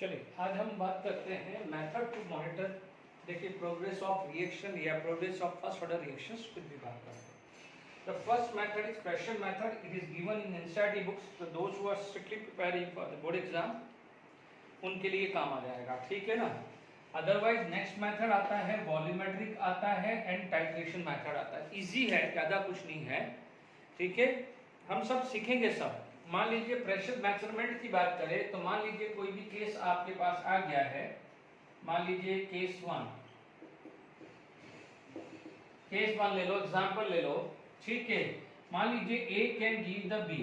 चलिए आज हम बात करते हैं मेथड टू मॉनिटर। देखिए प्रोग्रेस ऑफ रिएक्शन या progress of first order reactions कुछ भी बात करते हैं। The first method is pressure method. It is given in NCERT books. तो those who are strictly preparing for the board exam उनके लिए काम आ जाएगा, ठीक है ना। अदरवाइज नेक्स्ट मेथड आता है वॉल्यूमेट्रिक आता है एंड टाइट्रेशन मेथड आता है। इजी है, ज़्यादा कुछ नहीं है, ठीक है। हम सब सीखेंगे सब। मान लीजिए प्रेशर मेजरमेंट की बात करें तो मान लीजिए कोई भी केस आपके पास आ गया है। मान लीजिए केस वन ले लो, एग्जांपल ले लो, ठीक है। मान लीजिए ए कैन गिव द बी।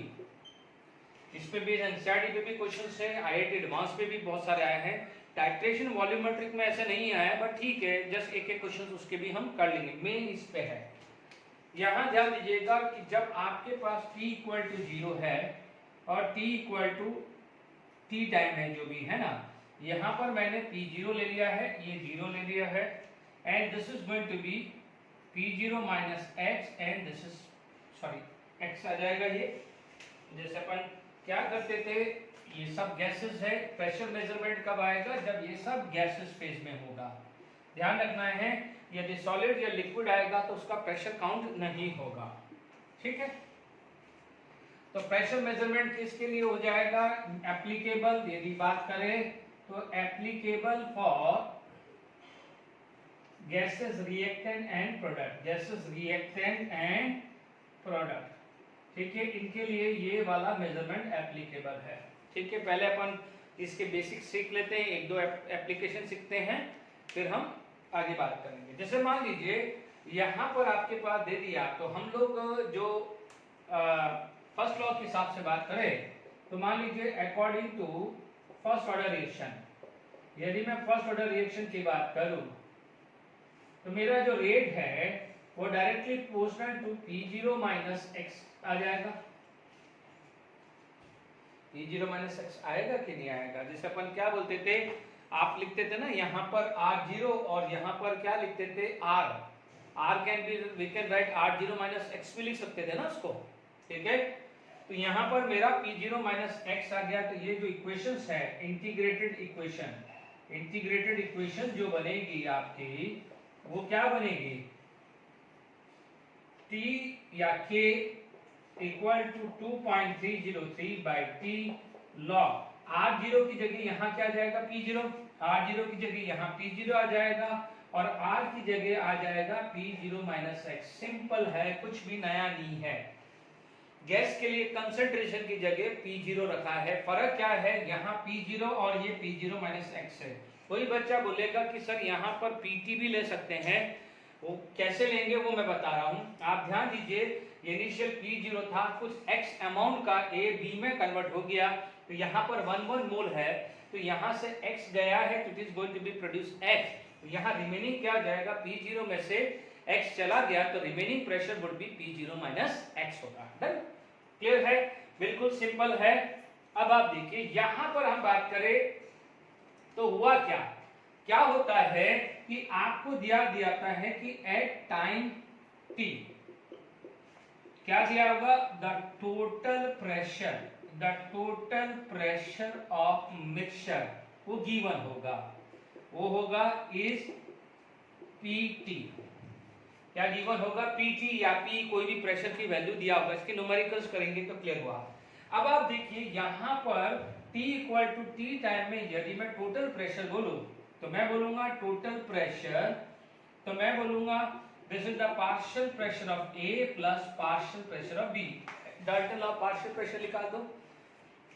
इस पे भी एनसीईआरटी पे भी क्वेश्चंस है, आईआईटी एडवांस पे भी बहुत सारे आए हैं। टाइट्रेशन वॉल्यूमेट्रिक में ऐसे नहीं आया है, बट ठीक है, जस्ट एक एक क्वेश्चन उसके भी हम कर लेंगे। मेन इस पे है, यहाँ ध्यान दीजिएगा कि जब आपके पास t इक्वल टू 0 है और t equal to T time है जो भी है ना, यहाँ पर मैंने p0 ले लिया है, ये 0 ले लिया है, and this is going to be p0 minus x and this is sorry x आ जाएगा। ये जैसे अपन क्या करते थे, ये सब गैसेस है। प्रेशर मेजरमेंट कब आएगा, जब ये सब गैसेस फेज में होगा। ध्यान रखना है, यदि सॉलिड या लिक्विड आएगा तो उसका प्रेशर काउंट नहीं होगा, ठीक है। तो प्रेशर मेजरमेंट किसके लिए हो जाएगा, एप्लीकेबल यदि बात करें तो applicable for gases reactant and product, gases reactant and product, ठीक है। इनके लिए ये वाला मेजरमेंट एप्लीकेबल है, ठीक है। पहले अपन इसके बेसिक सीख लेते हैं, एक दो एप्लीकेशन सीखते हैं, फिर हम आगे बात करेंगे। जैसे मान लीजिए यहाँ पर आपके पास दे दिया, तो हम लोग जो फर्स्ट लॉ के हिसाब से बात करें तो मान लीजिए according to first order reaction, यदि मैं फर्स्ट ऑर्डर रिएक्शन की बात करूं तो मेरा जो रेट है वो directly proportional to P0 minus x आ जाएगा। P0 माइनस x आएगा कि नहीं आएगा। जैसे अपन क्या बोलते थे, आप लिखते थे ना यहाँ पर R0 और यहाँ पर क्या लिखते थे R can be, we can write R0 minus x भी लिख सकते थे ना उसको, ठीक है। तो यहाँ पर मेरा P0 माइनस x आ गया। तो ये जो इक्वेशंस है इंटीग्रेटेड इक्वेशन जो बनेगी आपकी, वो क्या बनेगी, T या K equal to 2.303 by T log R0 की जगह यहाँ क्या आ जाएगा, P0, R0 की जगह यहाँ P0 आ जाएगा और R की जगह आ जाएगा P0 माइनस x। सिंपल है, कुछ भी नया नहीं है। गैस के लिए कंसंट्रेशन की जगह P0 रखा है। फर्क क्या है, यहाँ P0 और ये P0 माइनस x है। कोई बच्चा बोलेगा कि सर यहाँ पर PT भी ले सकते हैं, वो कैसे लेंगे वो मैं बता रहा हूँ। आप ध्यान दीजिए, इनिशियल P0 था, कुछ x अमाउंट का A B में कन्वर्ट हो गया, तो यहाँ पर 1 मोल है, तो यहाँ से x गया है, तो it is going to be produce x। तो यहाँ रिमेनिंग क्या जाएगा, P0 में से x चला गया, तो remaining pressure would be P0 minus x होगा। डन, क्लियर है, बिल्कुल सिंपल है। अब आप देखिए यहाँ पर हम बात करें तो हुआ क्या होता है कि आपको दिया जाता है कि एट टाइम t क्या दिया होगा, the total pressure of mixture वो गिवन होगा, वो होगा इज PT। क्या गिवन होगा, PT या P, कोई भी प्रेशर की वैल्यू दिया होगा। इसके न्यूमेरिकल्स करेंगे तो क्लियर हुआ। अब आप देखिए यहाँ पर T equal to T time में यदि मैं टोटल प्रेशर बोलूं तो मैं बोलूंगा टोटल प्रेशर, तो मैं बोलूंगा this is the partial pressure of A plus partial pressure of B। Dalton law partial pressure लिखा दो,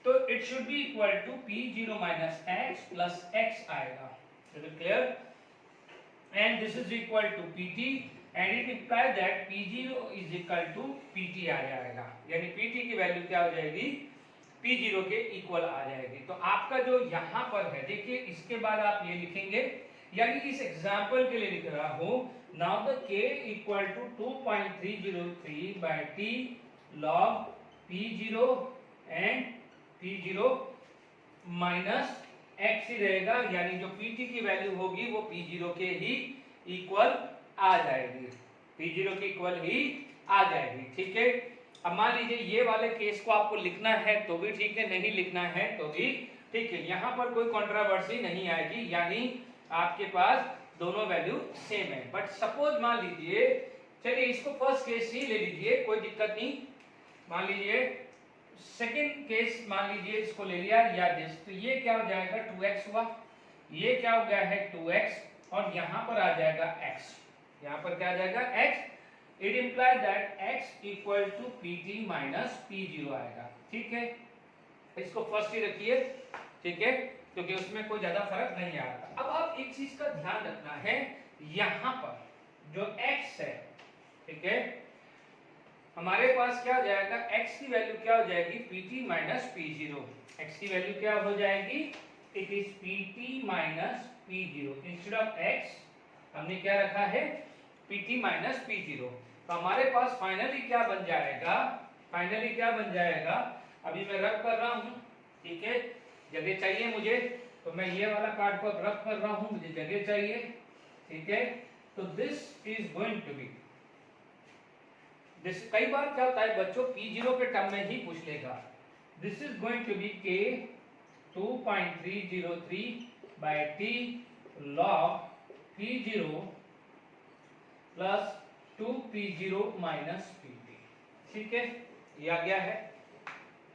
तो it should be equal to P0 minus x plus x आएगा। Is it clear, and this is equal to PT and it implies that P0 is equal to PT आ जाएगा, यानी PT की value क्या हो जाएगी, P0 के equal आ जाएगी। तो आपका जो यहाँ पर है, देखिए इसके बाद आप ये लिखेंगे, यानी इस एग्जांपल के लिए लिख रहा हूं, now the K equal to 2.303 by T log P0 and P0 minus x ही रहेगा, यानी जो PT की वैल्यू होगी वो P0 के ही इक्वल आ जाएगी, P0 के इक्वल ही आ जाएगी, ठीक है। अब मान लीजिए ये वाले केस को आपको लिखना है तो भी ठीक है, नहीं लिखना है तो भी ठीक है, यहाँ पर कोई कंट्रोवर्सी नहीं आएगी, यानी आपके पास दोनों वैल्यू सेम है। बट सपोज मान लीजिए, चलिए इसको फर्स्ट केस ही ले लीजिए, कोई दिक्कत नहीं। मान लीजिए सेकंड केस, मान लीजिए इसको ले लिया या दिस, तो ये क्या हो जाएगा 2x हुआ, ये क्या हो गया है 2x, और यहाँ पर आ जाएगा x, यहाँ पर क्या आ जाएगा x। It implies that x equal to pt minus p0 आएगा। ठीक है, इसको फर्स्ट ही रखिए, ठीक है, क्योंकि उसमें कोई ज्यादा फर्क नहीं आता। अब आप एक चीज का ध्यान रखना है, यहाँ पर जो x है, ठीक है, हमारे पास क्या हो जाएगा, x की वैल्यू क्या हो जाएगी pt माइनस p0। x की वैल्यू क्या हो जाएगी, it is pt minus p0। Instead of x हमने क्या रखा है pt माइनस p0। तो हमारे पास फाइनली क्या बन जाएगा, फाइनली क्या बन जाएगा, अभी मैं रब कर रहा हूं, ठीक है, जगह चाहिए मुझे, तो मैं ये वाला कार्ड को रब कर रहा हूं, मुझे जगह चाहिए, ठीक है। तो this is going to be this, कई बार क्या होता है बच्चों p0 के टर्म में ही पूछ लेगा। This is going to be k 2.303 by t log p0 plus 2p0 minus pt। ठीक है, ये आ गया है,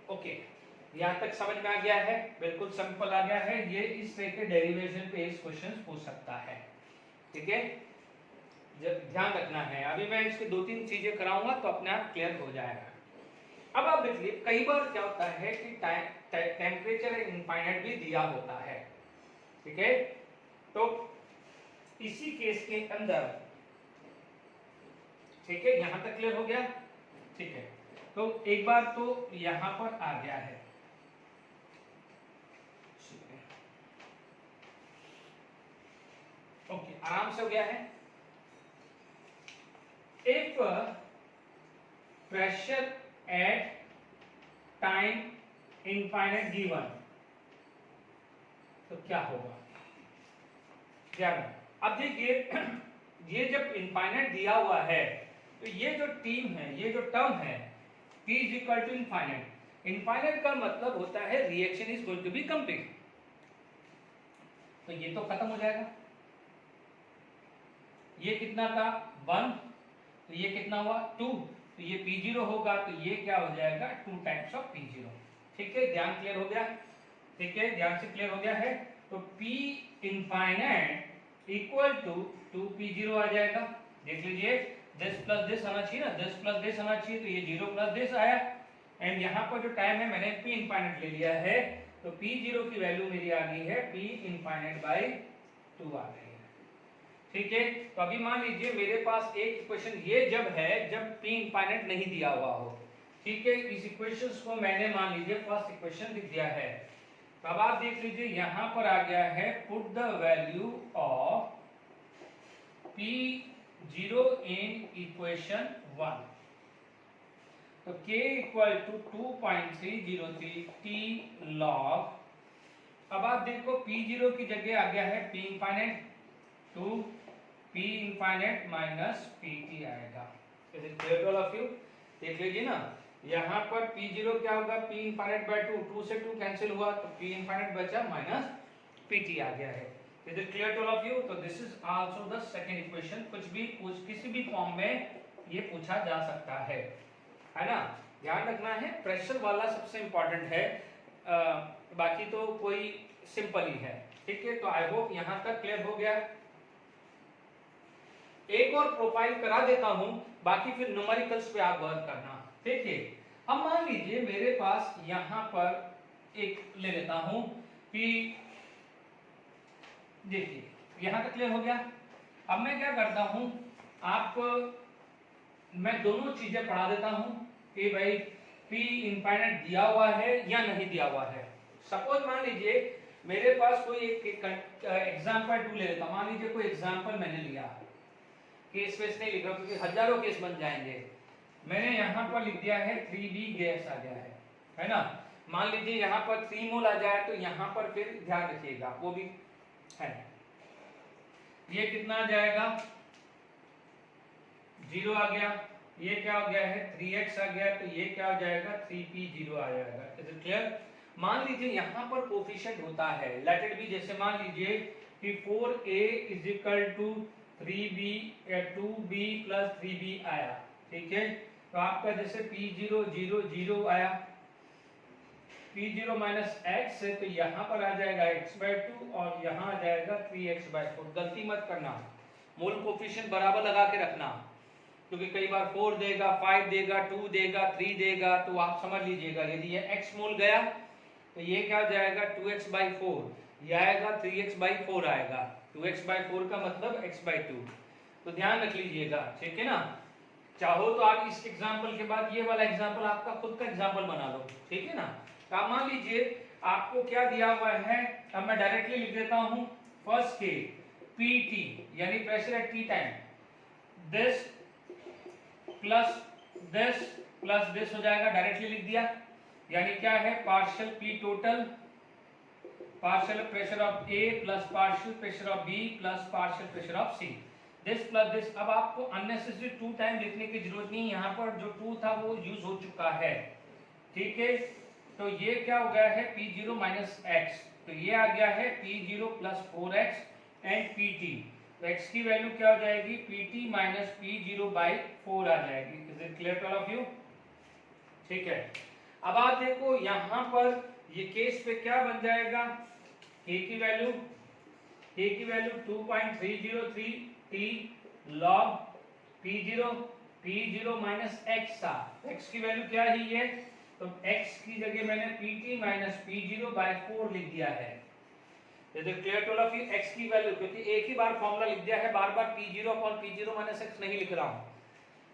ओके, यहाँ तक समझ में आ गया है, बिल्कुल सिंपल आ गया है। ये इस तरह के डेरिवेशन पे इस क्वेश्चन पूछ सकता है, ठीक है, ध्यान रखना है। अभी मैं इसकी 2-3 चीजें कराऊंगा तो अपने आप क्लियर हो जाएगा। अब आप देखिए, कई बार क्या होता है कि टेम्परेचर इनफाइनाइट भी दिया होता है, ठीक है, तो इसी केस के अंदर, ठीक है, यहां तक क्लियर हो गया, ठीक है। तो एक बार तो यहां पर आ गया है, ओके, आराम से हो गया है। If pressure at time infinite given, तो क्या होगा, अब देखिए ये जब इनफाइनाइट दिया हुआ है, तो ये जो टीम है, ये जो टर्म है T is equal to infinite. Infinite का मतलब होता है reaction is going to be complete, तो ये तो खत्म हो जाएगा। ये कितना था 1, तो ये कितना हुआ 2, तो ये p0 होगा, तो ये क्या हो जाएगा 2 टाइम्स ऑफ p0। ठीक है, ध्यान क्लियर हो गया, ठीक है, ध्यान से क्लियर हो गया है। तो p infinite equal to 2p0 आ जाएगा। देख लीजिए, दिस प्लस दिस आना चाहिए ना, दिस प्लस दिस आना चाहिए, तो ये 0 प्लस दिस आया, एंड यहाँ पर जो टाइम है मैंने p इनफाइनाइट ले लिया है, तो p0 की वैल्यू मेरी आ गई है p इनफाइनाइट बाय 2 आ गई है। ठीक है, तो अभी मान लीजिए मेरे पास एक इक्वेशन ये जब है जब p इनफाइनाइट नहीं दिया हुआ हो, ठीक है, इस इक्वेशंस को मैंने मान लीजिए फर्स्ट इक्वेशन लिख दिया है। तो अब आप देख लीजिए यहां पर आ गया है put the value of p0 in equation 1, तो k equal to 2.303 t log, अब आप देखो p0 की जगह आ गया है p infinite 2 p infinite minus pt आएगा। Is it clear to all of you? देख लीजिए ना, यहाँ पर p0 क्या होगा p इनफाइनाइट बाय 2, 2 से 2 कैंसिल हुआ, तो p इनफाइनाइट बचा माइनस pt आ गया है। Is it clear to all of you? तो this is also the second equation. कुछ भी किसी भी फॉर्म में ये पूछा जा सकता है ना। ध्यान रखना है, प्रेशर वाला सबसे इंपॉर्टेंट है, बाकी तो कोई सिंपल ही है। ठीक है, तो आई होप यहाँ तक क्लियर हो गया। एक और प्रोफाइल करा देता हूं, बाकी फिर न्यूमेरिकल्स पे आप वर्क करना। ठीक है, अब मान लीजिए मेरे पास यहां पर एक ले लेता हूं कि देखिए यहां तक क्लियर हो गया। अब मैं क्या करता हूं, मैं दोनों चीजें पढ़ा देता हूं कि भाई p इनफाइनाइट दिया हुआ है या नहीं दिया हुआ है। सपोज मान लीजिए मेरे पास कोई एक एग्जांपल 2 ले लेता हूं। मान लीजिए कोई एग्जांपल मैंने लिया, केस वेस नहीं लिख रहा क्योंकि हजारों केस बन जाएंगे। मैंने यहाँ पर लिख दिया है 3b गैस आ गया है ना। मान लीजिए यहाँ पर 3 मोल आ जाए, तो यहाँ पर फिर ध्यान रखिएगा वो भी है, ये कितना आ जाएगा 0 आ गया, ये क्या हो गया है 3x आ गया, तो ये क्या हो जाएगा 3p0 आ जाएगा। Is it clear? मान लीजिए यहाँ पर कोफिशिएंट होता है, लेट इट बी, जैसे मान लीजिए कि 4a is equal to 3b 2b plus 3b आया, ठीक है। तो आपका जैसे p0 0 0 आया, p0 माइनस x है तो यहाँ पर आ जाएगा x/2 और यहाँ आ जाएगा 3x/4। गलती मत करना, मूल कोफिशिएंट बराबर लगा के रखना, क्योंकि कई बार 4 देगा, 5 देगा, 2 देगा, 3 देगा, तो आप समझ लीजिएगा यदि ये x मूल गया तो ये क्या हो जाएगा 2x/4, ये आएगा 3x/4 आएगा, 2x/4 का मतलब x/2। तो ध्यान रख लीजिएगा, ठीक है ना। चाहो तो आप इस एग्जांपल के बाद ये वाला एग्जांपल आपका खुद का एग्जांपल बना लो, ठीक है ना। तो आप मान लीजिए आपको क्या दिया हुआ है, अब मैं डायरेक्टली लिख देता हूं फर्स्ट के PT यानी pressure at T time, this plus this हो जाएगा, डायरेक्टली लिख दिया, यानी क्या है partial P total, partial pressure of A plus partial pressure of B plus partial pressure of C, this plus this. अब आपको अननेसेसरी 2 टाइम लिखने की जरूरत नहीं, यहाँ पर जो 2 था वो यूज हो चुका है, ठीक है। तो ये क्या हो गया है P0 माइनस x, तो ये आ गया है P0 plus 4x and PT, तो x की वैल्यू क्या हो जाएगी PT माइनस P0/4 आ जाएगी। Is it clear to all of you, ठीक है। अब आप देखो यहाँ पर ये केस पे क्या बन जाएगा, k की value 2.303 t log P0 minus x था, x की वैल्यू क्या है ये, तो x की जगह मैंने PT माइनस P0/4 लिख दिया है। Clear to all of you, x की वैल्यू, क्योंकि एक ही बार फॉर्मूला लिख दिया है, बार बार P0 upon P0 minus x नहीं लिख रहा हूं,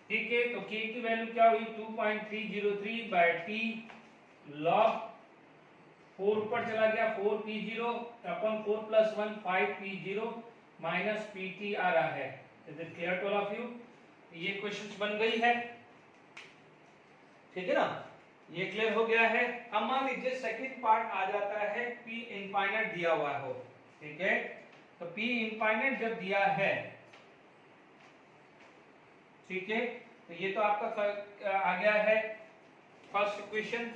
ठीक है। तो k की वैल्यू क्या हुई 2.303/t log 4 ऊपर चला गया 4P0 upon 4 plus 1 5P0 minus PT आ रहा है। Is it clear to all of you, ये क्वेश्चंस बन गई है, ठीक है ना, ये क्लियर हो गया है। अब मान लीजिए सेकंड पार्ट आ जाता है P इनफाइनाइट दिया हुआ हो, ठीक है। तो P इनफाइनाइट जब दिया है, ठीक है, तो ये तो आपका आ गया है फर्स्ट इक्वेशन।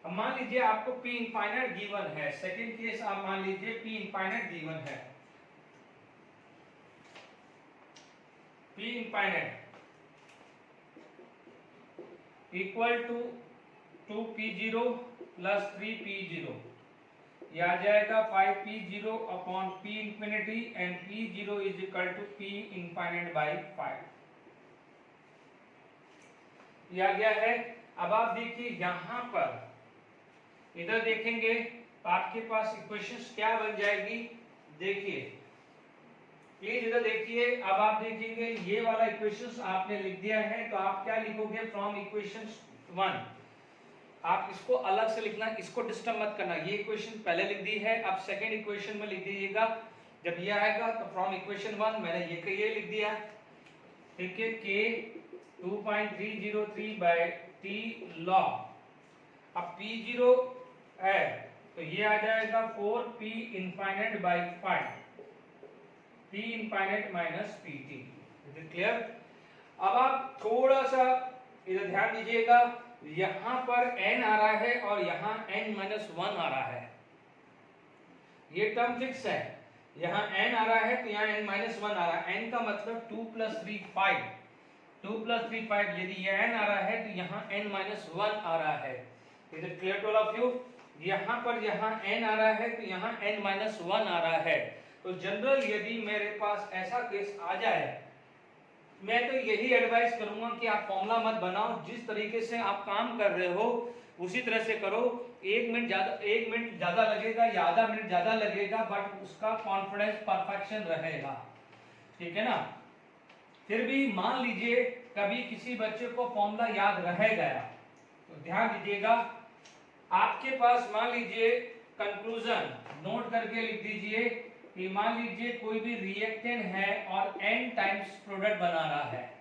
अब मान लीजिए आपको P इनफाइनाइट गिवन है, सेकंड केस आप मान लीजिए P इनफाइनाइट गिवन है, P infinite equal to 2P0 plus 3P0, ये आ जाएगा 5P0 upon P infinity and P0 is equal to P infinite by 5, ये आ गया है। अब आप देखिए यहाँ पर इधर देखेंगे तो आपके पास इक्वेशंस क्या बन जाएगी, देखिए प्लीज इधर देखिए। अब आप देखेंगे ये वाला इक्वेशंस आपने लिख दिया है, तो आप क्या लिखोगे फ्रॉम इक्वेशंस 1, आप इसको अलग से लिखना, इसको डिस्टर्ब मत करना, ये इक्वेशन पहले लिख दी है, अब सेकंड इक्वेशन में लिख दीजिएगा। जब ये आएगा तो फ्रॉम इक्वेशन 1 मैंने ये लिख दिया, ठीक है, k 2.303/t log, अब P0 है तो ये आ जाएगा 4P infinite by 5, P infinite minus PT। Is it clear. अब आप थोड़ा सा इधर ध्यान दीजिएगा, यहाँ पर n आ रहा है और यहाँ n-1 आ रहा है, ये टर्म फिक्स है, यहाँ n आ रहा है तो यहाँ n-1 आ रहा है, n का मतलब 2 + 3 5, 2 + 3 5, यदि ये n आ रहा है तो यहाँ n-1 आ रहा है। Is it clear to all of you, यहाँ पर यहाँ n आ रहा है तो यहाँ n-1 आ रहा है। तो जनरल यदि मेरे पास ऐसा केस आ जाए, मैं तो यही एडवाइस करूंगा कि आप फॉर्मूला मत बनाओ, जिस तरीके से आप काम कर रहे हो उसी तरह से करो। 1 मिनट ज्यादा लगेगा या आधा मिनट ज्यादा लगेगा, बट उसका कॉन्फिडेंस परफेक्शन रहेगा, ठीक है ना। फिर भी मान लीजिए कभी किसी बच्चे को फॉर्मूला याद रह गया तो ध्यान दीजिएगा, आपके पास मान लीजिए कंक्लूजन नोट करके लिख दीजिए कि मान लीजिए कोई भी रिएक्टेंट है और n टाइम्स प्रोडक्ट बना रहा है,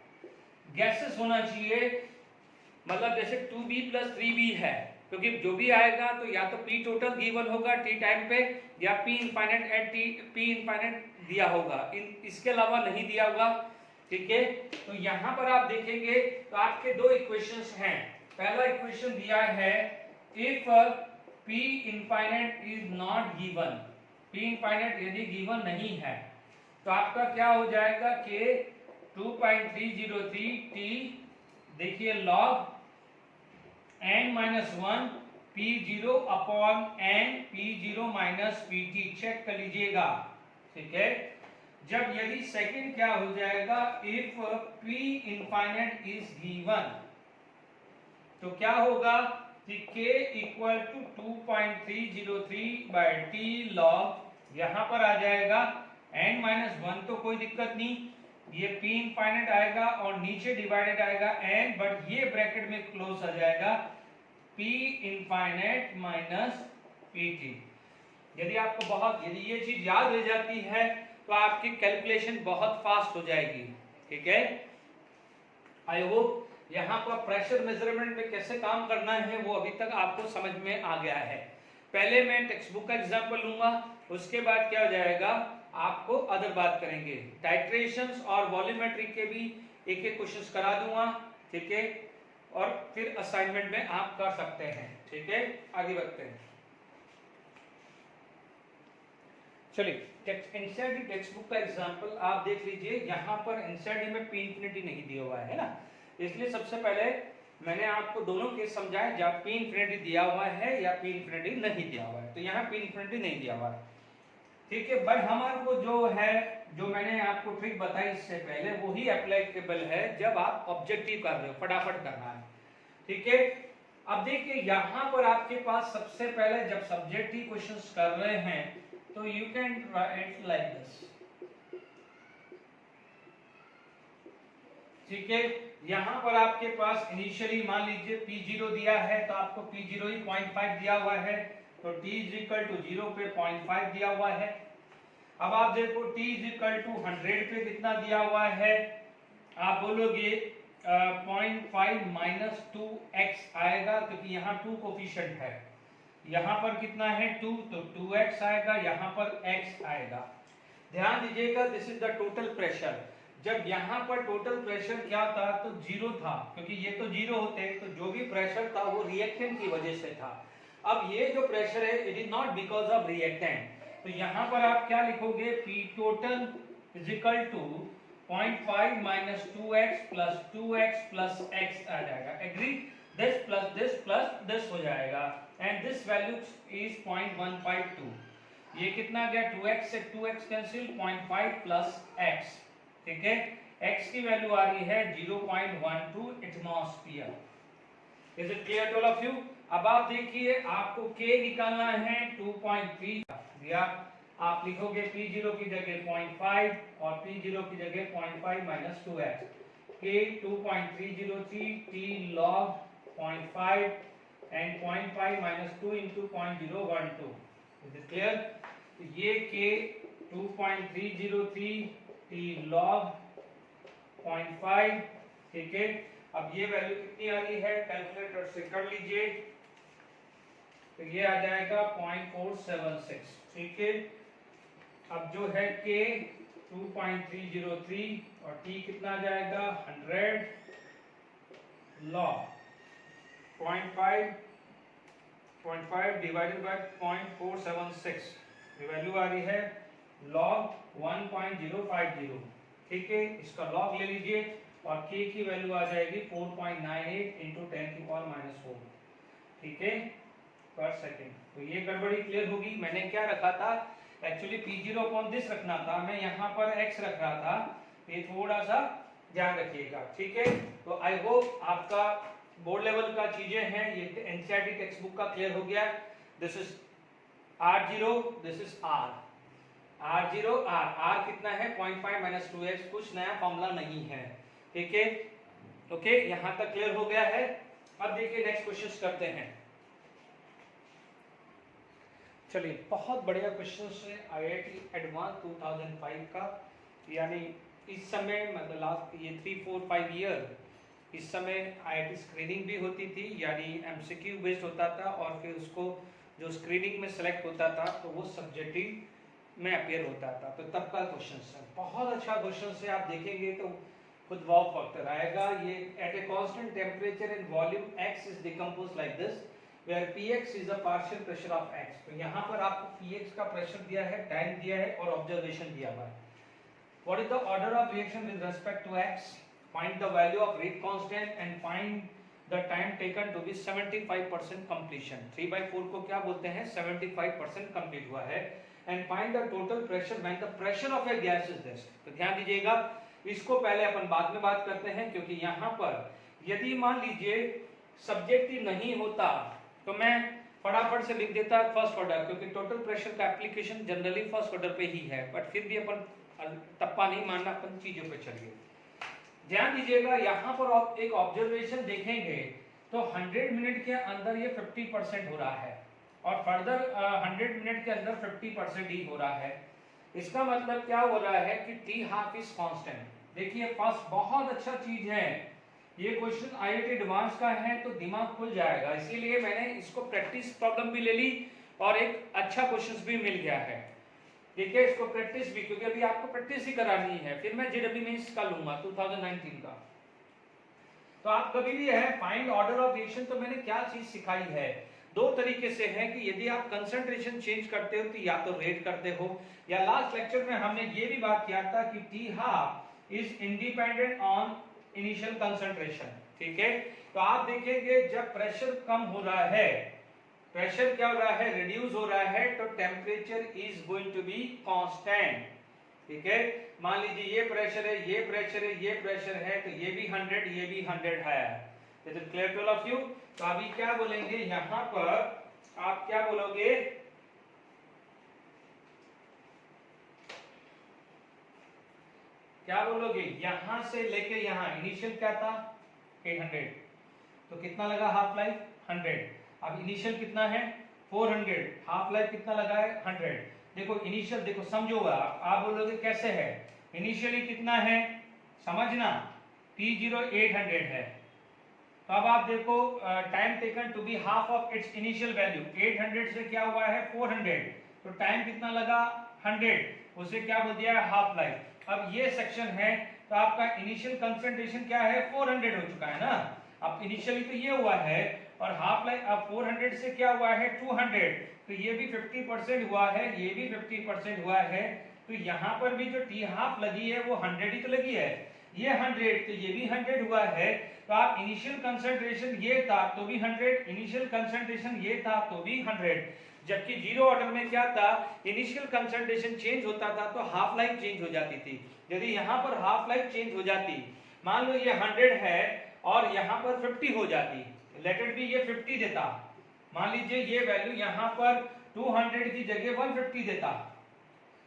गैसेस होना चाहिए, मतलब जैसे 2b + 3b है, क्योंकि जो भी आएगा तो या तो P टोटल गिवन होगा t टाइम पे या P infinite at P infinite दिया होगा, इसके अलावा नहीं दिया होगा, ठीक है। तो यहाँ पर आप देखेंगे तो आपके दो इक्वेशंस हैं, पहला इक्वेशन दिया है if p infinite is not given, p infinite यदि गिवन नहीं है तो आपका क्या हो जाएगा कि 2.303 t, देखिए log n-1 p0 upon n p0 minus pt, check कर लीजिएगा, ठीक है। जब यदि सेकंड क्या हो जाएगा, if p infinite is given तो क्या होगा कि k equal to 2.303 by t log, यहां पर आ जाएगा n-1 तो कोई दिक्कत नहीं, ये p इनफाइनाइट आएगा और नीचे डिवाइडेड आएगा n, बट ये ब्रैकेट में क्लोज आ जाएगा p इनफाइनाइट माइनस pt। यदि आपको यदि ये चीज याद रह जाती है तो आपकी कैलकुलेशन बहुत फास्ट हो जाएगी, ठीक है। आई होप यहाँ पर प्रेशर मेजरमेंट में कैसे काम करना है वो अभी तक आपको समझ में आ गया है। पहले मैं टेक्स्ट बुक का एग्जाम्पल लूंगा, उसके बाद क्या हो जाएगा आपको अदर बात करेंगे, टाइट्रेशंस और वॉल्यूमेट्रिक के भी एक एक क्वेश्चंस करा दूंगा, ठीक है, और फिर असाइनमेंट में आप कर सकते हैं, ठीक है। आगे बढ़ते हैं, चलिए एनसीईआरटी टेक्स्ट बुक का एग्जांपल आप देख लीजिए। यहाँ पर एनसीईआरटी में p इंफिनिटी नहीं दिया हुआ है ना, इसलिए सबसे पहले मैंने आपको दोनों केस समझाए जब p इंफिनिटी दिया हुआ है या p इंफिनिटी नहीं दिया हुआ है। तो यहाँ p इंफिनिटी नहीं दिया हुआ है, ठीक है, बट हमारे को जो है, जो मैंने आपको ट्रिक बताई इससे पहले, वही एप्लीकेबल है जब आप ऑब्जेक्टिव कर रहे हो, फटाफट करना है, ठीक है। अब देखिए यहाँ पर आपके पास सबसे पहले जब सब्जेक्टिव क्वेश्चंस कर रहे हैं तो you can write like this, ठीक है। यहाँ पर आपके पास इनिशियली मान लीजिए p0 दिया है तो आपको p0 ही 0.5 दिया हुआ है, तो t इज इक्वल टू 0 पे 0.5 दिया हुआ है। अब आप देखो t इज इक्वल टू 100 पे कितना दिया हुआ है, आप बोलोगे 0.5 माइनस 2x आएगा, क्योंकि यहाँ 2 कोफिशिएंट है, यहाँ पर कितना है 2, तो 2x आएगा, यहाँ पर x आएगा। ध्यान दीजिएगा, this is the total pressure. जब यहाँ पर टोटल प्रेशर क्या था तो 0 था, क्योंकि ये तो 0 होते, तो जो भी प्रेशर था वो रिएक्टेंट की वजह से था। अब ये जो प्रेशर है it is not because of reactant, तो यहाँ पर आप क्या लिखोगे, p total is equal to 0.5 minus 2x plus 2x plus x आ जाएगा, एग्री, दिस प्लस दिस हो जाएगा, एंड दिस वैल्यू इज 0.152। ये कितना गया, 2x से 2x कैंसिल, 0.5 प्लस x, ठीक है, x की वैल्यू आ रही है 0.12 atmosphere. Is it clear to all of you? अब आप देखिए, आपको k निकालना है 2.3 दिया, आप लिखोगे p0 की जगह 0.5 और p0 की जगह 0.5 minus 2x, k 2.303 t log 0.5 and 0.5 minus 2 into 0.012, is it clear? ये k 2.303 t log 0.5, ठीक है। अब ये वैल्यू कितनी आ रही है, कैलकुलेटर से कर लीजिए, तो ये आ जाएगा 0.476, ठीक है। अब जो है k 2.303 और t कितना आ जाएगा 100 log 0.5 डिवाइडेड बाय 0.476, ये वैल्यू आ रही है log 1.050, ठीक है। इसका log ले लीजिए और k की वैल्यू आ जाएगी 4.98 इंटू 10 की पावर माइनस 4, ठीक है, पर सेकेंड। तो ये गड़बड़ी क्लियर होगी। मैंने क्या रखा था, एक्चुअली p0 अपॉन दिस रखना था, मैं यहाँ पर x रख रहा था, ये थोड़ा सा ध्यान रखिएगा, ठीक है। तो आई होप आपका बोर्ड लेवल का चीजें हैं, ये एनसीईआरटी टेक्स्ट बुक का क्लियर हो गया। This is r0, this is r0 r कितना है 0.5 माइनस 2x, कुछ नया फॉर्मूला नहीं है, ठीक है, ओके, यहाँ तक क्लियर हो गया है। अब देखिए नेक्स्ट क्वेश्चन करते हैं। चलिए, बहुत बढ़िया क्वेश्चन है आईआईटी एडवांस 2005 का, यानी इस समय मतलब लास्ट ये 3-4-5 ईयर, इस समय आईआईटी स्क्रीनिंग भी होती थी, यानी एमसीक्यू बेस्ड होता था, और फिर उसको जो स्क्रीनिंग में सेलेक्ट होता था तो वो सब्जेक्टिव में अपीयर होता था, तो तब का क्वेश्चन है, बहुत अच्छा क्वेश्चन है। आप देखेंगे तो खुद वाव फैक्टर आएगा। ये at a constant temperature and volume x is decompose like this, where px is the partial pressure of x। तो यहाँ पर आपको px का प्रेशर दिया है, टाइम दिया है और ऑब्जर्वेशन दिया हुआ है। What is the order of reaction with respect to x? Find the value of rate constant and find the time taken to be 75% completion। 3/4 को क्या बोलते हैं? 75% complete हुआ है। And find the total pressure when the pressure of a gas is this। तो ध्यान दीजिएगा, इसको पहले अपन बाद में बात करते हैं, क्योंकि यहाँ पर यदि मान लीजिए सब्जेक्टिव नहीं होता तो मैं फटाफट से लिख देता फर्स्ट ऑर्डर, क्योंकि टोटल प्रेशर का एप्लीकेशन जनरली फर्स्ट ऑर्डर पे ही है, बट फिर भी अपन टप्पा नहीं मानना, अपन चीजों पे चलिए। ध्यान दीजिएगा, यहाँ पर आप एक ऑब्जर्वेशन देखेंगे तो 100 मिनट के अंदर ये 50% हो रहा है और फर्दर 100 मिनट के अंदर 50% ही हो रहा है। इसका मतलब क्या हो रहा है कि टी हाफ इज कांस्टेंट। देखिए फर्स्ट बहुत अच्छा चीज है, ये क्वेश्चन आईआईटी एडवांस का है तो दिमाग खुल जाएगा, इसीलिए मैंने इसको प्रैक्टिस प्रॉब्लम भी ले ली और एक अच्छा क्वेश्चन भी मिल गया है। ठीक है, इसको प्रैक्टिस भी, क्योंकि अभी आपको प्रैक्टिस ही करानी है, फिर मैं जेडब्ल्यू में इसका लूंगा 2019 का। तो आप कभी भी है फाइंड ऑर्डर ऑफ रिएक्शन, तो मैंने क्या चीज सिखाई है, दो तरीके से है कि यदि आप कंसंट्रेशन चेंज करते हो तो या तो रेट करते हो, या लास्ट लेक्चर में हमने ये भी बात किया था कि T half is independent on initial concentration. ठीक है, तो आप देखेंगे जब प्रेशर कम हो रहा है, प्रेशर क्या हो रहा है, रिड्यूस हो रहा है, तो temperature is going to be constant. ठीक है, मान लीजिए ये प्रेशर है, ये प्रेशर है, ये प्रेशर है, तो ये भी 100, ये भी 100 है। Is it clear to all of you? तो अभी क्या बोलेंगे यहां पर, आप क्या बोलोगे, क्या बोलोगे, यहां से लेके यहां इनिशियल क्या था 800, तो कितना लगा हाफ लाइफ 100। अब इनिशियल कितना है 400, हाफ लाइफ कितना लगा है 100। देखो इनिशियल, देखो समझो आप बोलोगे कैसे है, इनिशियली कितना है समझना, T0 800 है, तो अब आप देखो time taken to be half of its initial value, 800 से क्या हुआ है 400, तो टाइम कितना लगा 100, उसे क्या बोल दिया है हाफ लाइफ। अब ये सेक्शन है तो आपका इनिशियल कंसंट्रेशन क्या है 400 हो चुका है ना, अब इनिशियली तो ये हुआ है और हाफ लाइफ अब 400 से क्या हुआ है 200, तो ये भी 50% हुआ है, ये भी 50% हुआ है, तो यहाँ पर भी जो टी हाफ लगी है वो 100 ही तो लगी है, ये 100 तो ये भी 100 हुआ है। तो आप इनिशियल कंसंट्रेशन ये था तो भी 100, इनिशियल कंसंट्रेशन ये था तो भी 100, जबकि जीरो ऑर्डर में क्या था, इनिशियल कंसंट्रेशन चेंज होता था तो हाफ लाइफ चेंज हो जाती थी। यदि यहाँ पर हाफ लाइफ चेंज हो जाती, मान लो ये 100 है और यहाँ पर 50 हो जाती, लेट इट बी ये 50 देता, मान लीजिए ये वैल्यू यहाँ पर 200 की जगह 150 देता,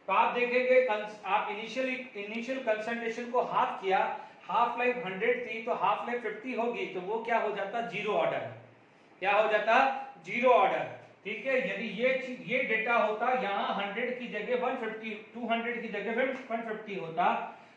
तो आप देखेंगे आप इनिशियल कंसंट्रेशन को हाफ किया, हाफ लाइफ 100 थी तो हाफ लाइफ 50 होगी, तो वो क्या हो जाता जीरो ऑर्डर, क्या हो जाता जीरो ऑर्डर। ठीक है, यदि ये डेटा होता यहाँ 100 की जगह 150, 200 की जगह 150 होता,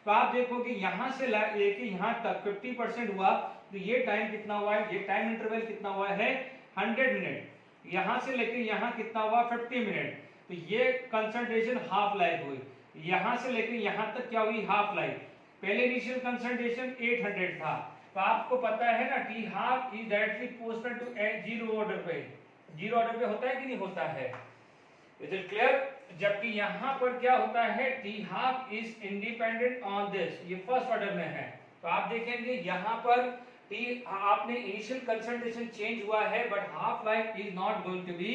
तो आप देखोगे यहाँ से लेके यहाँ तक 50% हुआ, तो ये टाइम कितना हुआ है, ये टाइम इंटरवल कितना हुआ है 100 मिनट, यहाँ से लेके यहाँ कितना हुआ 50 मिनट, तो ये कंसंट्रेशन हाफ लाइफ हुई, यहाँ से लेके यहाँ तक क्या हुई हाफ लाइफ। पहले इनिशियल कंसंट्रेशन 800 था, तो आपको पता है ना T half is directly proportional to zero order पे, जीरो ऑर्डर पे होता है कि नहीं होता है, इज इट क्लियर? जबकि यहाँ पर क्या होता है T half is independent on this, ये फर्स्ट ऑर्डर में है, तो आप देखेंगे यहाँ पर टी आपने इनिशियल कंसंट्रेशन चेंज हुआ है but half life is not going to be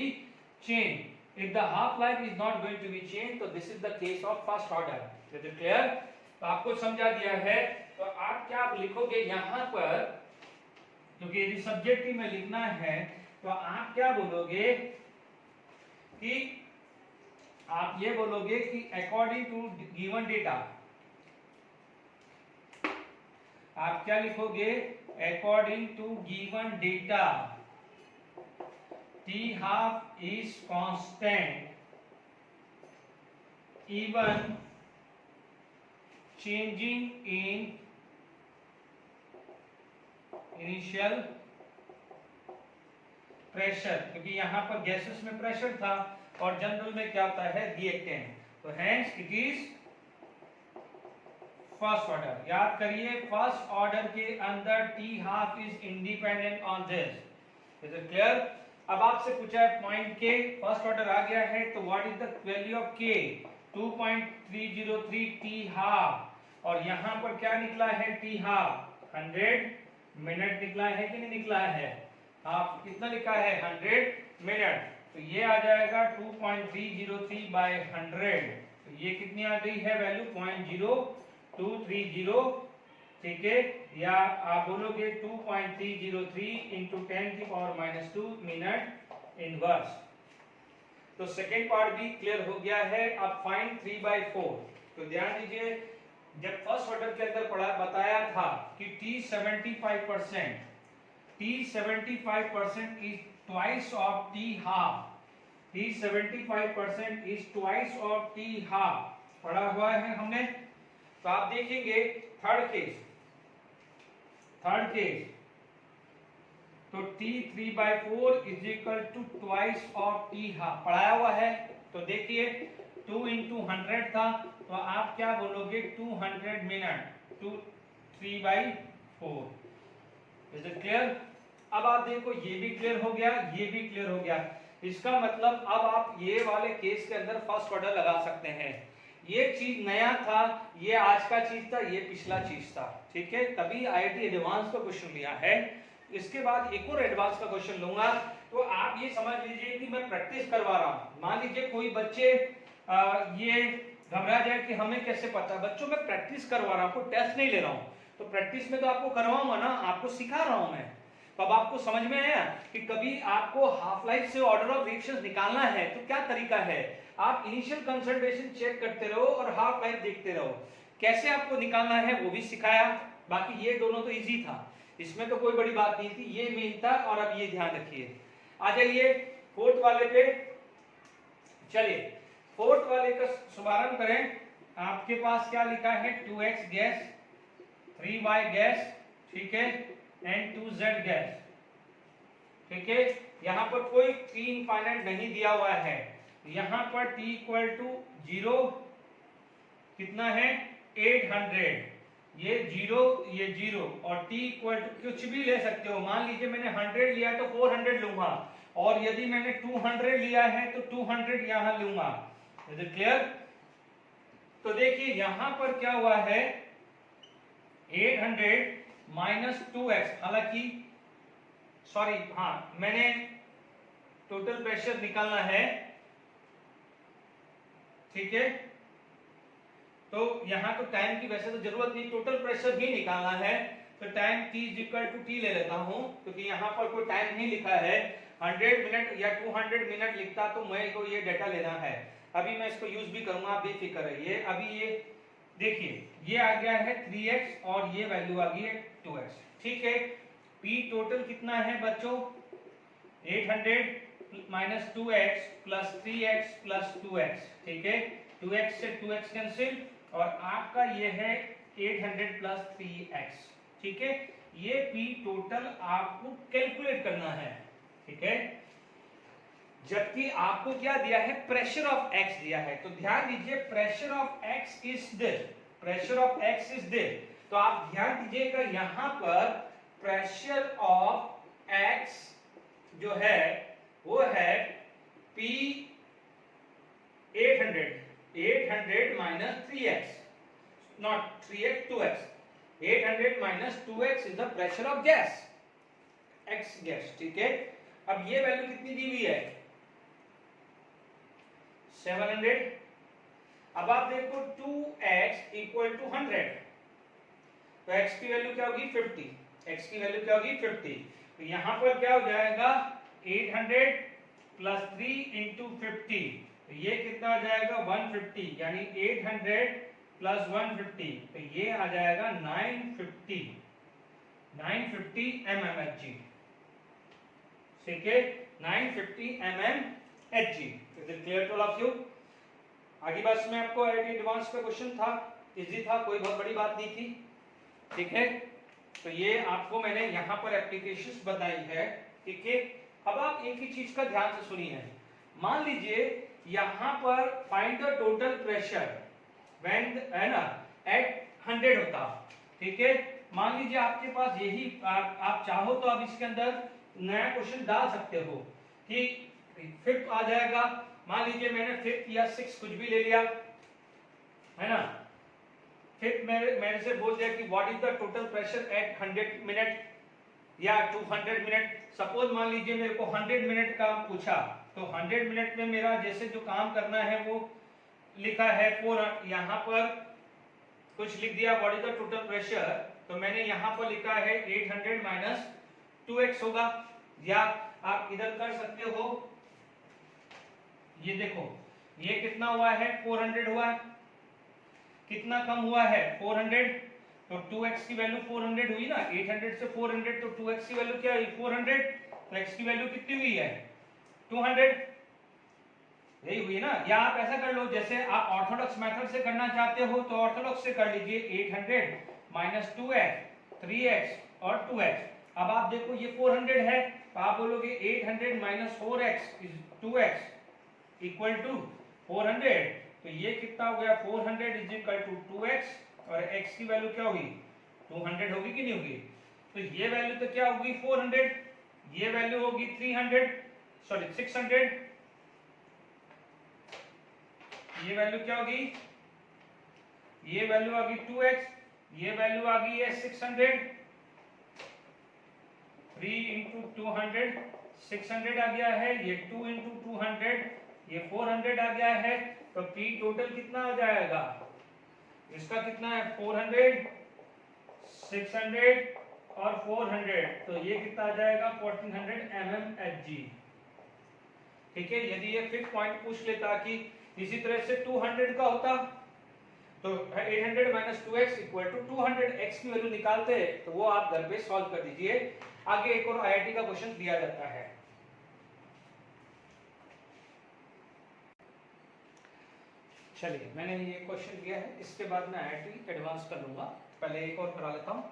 change, if the half life is not going to be changed, तो this is the case of first order, is it clear? तो आपको समझा दिया है, तो आप क्या लिखोगे यहाँ पर, क्योंकि यदि सब्जेक्टिव में लिखना है तो आप क्या बोलोगे कि आप ये बोलोगे कि अकॉर्डिंग टू गिवन डेटा, आप क्या लिखोगे according to given data T half is constant even changing in initial pressure, क्योंकि यहाँ पर गैसेस में प्रेशर था और जनरल में क्या होता है रिएक्टेंट, तो hence it is first order. याद करिए फर्स्ट ऑर्डर के अंदर T half is independent on this, is it clear? अब आपसे पूछा है पॉइंट के, फर्स्ट ऑर्डर आ गया है, तो what is the value of के? 2.303 टी हाफ, और यहाँ पर क्या निकला है टी हाफ? 100 मिनट निकला है कि नहीं निकला है? हाफ कितना लिखा है? 100 मिनट। तो ये आ जाएगा 2.303 बाय 100, तो ये कितनी आ गई है वैल्यू? 0.0230, ठीक है, या आप बोलोगे 2.303 इंटू 10⁻² मिनट इनवर्स। तो सेकेंड पार्ट भी क्लियर हो गया है। अब फाइंड 3/4। तो ध्यान दीजिए, जब फर्स्ट ऑर्डर के अंदर पढ़ा बताया था कि T 75% is twice of T half, T 75% is twice of T half पढ़ा हुआ है हमने। तो आप देखेंगे थर्ड केस, तो T 3/4 is equal to twice of T half पढ़ाया हुआ है। तो देखिए 2 into 100 था, तो आप क्या बोलोगे? 200 मिनट, 2 3/4। Is it clear? अब आप देखो ये भी क्लियर हो गया, ये भी क्लियर हो गया। इसका मतलब अब आप ये वाले केस के अंदर फर्स्ट ऑर्डर लगा सकते हैं। ये चीज नया था, ये आज का चीज था, ये पिछला चीज था, ठीक है। तभी आईआईटी एडवांस का क्वेश्चन लिया है। इसके बाद एक और एडवांस का क्वेश्चन लूंगा। तो आप ये समझ लीजिए कि मैं प्रैक्टिस करवा रहा हूं। मान लीजिए कोई बच्चे ये घबरा जाए कि हमें कैसे पता। बच्चों में प्रैक्टिस करवा रहा हूं, कोई टेस्ट नहीं ले रहा हूं। तो प्रैक्टिस में तो आपको करवाऊंगा ना, आपको सिखा रहा हूं मैं। तो अब आपको समझ में आया कि कभी आपको हाफ लाइफ से ऑर्डर ऑफ रिएक्शंस निकालना है तो क्या तरीका है। आप इनिशियल कंसंट्रेशन चेक करते रहो और हाफ लाइफ देखते रहो। कैसे आपको निकालना है वो भी सिखाया। बाकी ये दोनों तो इजी था, इसमें तो कोई बड़ी बात नहीं थी, ये मेन था। और अब ये ध्यान रखिए, आ जाइए फोर्थ वाले पे। चलिए फोर्थ वाले का शुभारंभ करें। आपके पास क्या लिखा है? 2x गैस, 3y गैस, ठीक है, एंड 2z गैस, ठीक है। यहां पर कोई t इनफाइनाइट नहीं दिया हुआ है। यहां पर t इक्वल टू 0 कितना है? 800, ये 0 और t इक्वल टू कुछ भी ले सकते हो। मान लीजिए मैंने 100 लिया तो 400 लूंगा, और यदि मैंने 200 लिया है तो 200 यहां लूंगा। Is it clear? तो देखिए यहां पर क्या हुआ है? 800 माइनस 2x, हालांकि सॉरी, हाँ मैंने टोटल प्रेशर निकालना है, ठीक है। तो यहां तो टाइम की वैसे तो जरूरत नहीं, टोटल प्रेशर ही निकालना है। तो time t is equal to t ले लेता हूं, क्योंकि यहां पर कोई टाइम नहीं लिखा है। 100 मिनट या 200 मिनट लिखता तो मैं को ये डाटा लेना है। अभी मैं इसको यूज भी करूंगा, आप बेफिक्र रहिए। अभी ये देखिए ये आ गया है 3x और ये वैल्यू आ गई है 2x, ठीक है। p टोटल कितना है बच्चों? 800 minus 2x plus 3x plus 2x, ठीक है। 2x से 2x कैंसिल, और आपका ये है 800 प्लस 3x, ठीक है। ये p टोटल आपको कैलकुलेट करना है, ठीक है। जबकि आपको क्या दिया है? प्रेशर ऑफ x दिया है। तो ध्यान दीजिए pressure of x is this, pressure of x is this. तो आप ध्यान दीजिएगा यहां पर प्रेशर ऑफ x जो है वो है P 800 minus 3x, not 3x 2x। 800 minus 2x is the pressure of gas, x gas, ठीक है। अब ये वैल्यू कितनी दी हुई है? 700। अब आप देखो 2x इक्वल टू 100, तो x की वैल्यू क्या होगी? 50, x की वैल्यू क्या होगी? 50। तो यहां पर क्या हो जाएगा? 800 प्लस 3 इंटू 50, तो ये कितना हो जाएगा? 150, यानी 800 प्लस 150, तो ये आ जाएगा 950 mmHg, ठीक है, 950 mmHg। Is it clear to all of you? आगे बस में आपको आईआईटी एडवांस का क्वेश्चन था, इजी था, कोई बहुत बड़ी बात नहीं थी, ठीक है। तो ये आपको मैंने यहाँ पर एप्लीकेशंस बताई है, ठीक है। अब आप एक ही चीज का ध्यान से सुनिए। मान लीजिए यहाँ पर find the total pressure when, है ना, एट 100 होता, ठीक है। मान लीजिए आपके पास यही आप चाहो तो आप इसके अंदर नया क्वेश्चन डाल सकते हो। कि फिफ्थ आ जाएगा, मान लीजिए मैंने फिफ्थ या सिक्स कुछ भी ले लिया है ना। फिफ्थ मेरे से बोल दिया कि what is the total pressure at 100 minute या 200 मिनट। सपोज मान लीजिए मेरे को 100 मिनट का पूछा, तो 100 मिनट में मेरा जैसे जो काम करना है वो लिखा है 4, यहाँ पर कुछ लिख दिया what is the total pressure, तो मैंने यहाँ पर लिखा है 800 माइनस 2x होगा। या आप इधर कर सकते हो, ये देखो ये कितना हुआ है 400 हुआ है, कितना कम हुआ है 400, तो 2x की वैल्यू 400 हुई ना, 800 से 400 तो 2x की वैल्यू क्या हुई 400, तो x की वैल्यू कितनी हुई है 200, यही हुई ना। या आप ऐसा कर लो, जैसे आप ऑर्थोडॉक्स मेथड से करना चाहते हो तो ऑर्थोडॉक्स से कर लीजिए 800 माइनस 2x 3x और 2x। अब आप देखो ये 400 है, तो आप बोलोगे 800 minus 4x is 2x equal to 400, तो ये कितना हो गया 400 इज इक्वल टू 2x और x की वैल्यू क्या होगी 200 होगी कि नहीं होगी। तो ये वैल्यू तो क्या होगी 400, ये वैल्यू होगी 600, ये वैल्यू क्या होगी, ये वैल्यू आ गई 2x, ये वैल्यू आ गई है 600, 3 इंटू 200 600 आ गया है, ये 2 इंटू 200 ये 400 आ गया है। तो P टोटल कितना आ जाएगा, इसका कितना है 400 600 और 400, तो ये कितना आ जाएगा 1400 mmHg। ठीक है, यदि ये फिफ्थ पॉइंट पूछ लेता कि इसी तरह से 200 का होता तो 800 minus 2x equal to 200, x की वैल्यू निकालते हैं, तो वो आप घर पे सॉल्व कर दीजिए। आगे एक और आईआईटी का क्वेश्चन दिया जाता है। चलिए मैंने ये क्वेश्चन दिया है, इसके बाद मैं आईआईटी एडवांस कर लूंगा, पहले एक और करा लेता हूँ।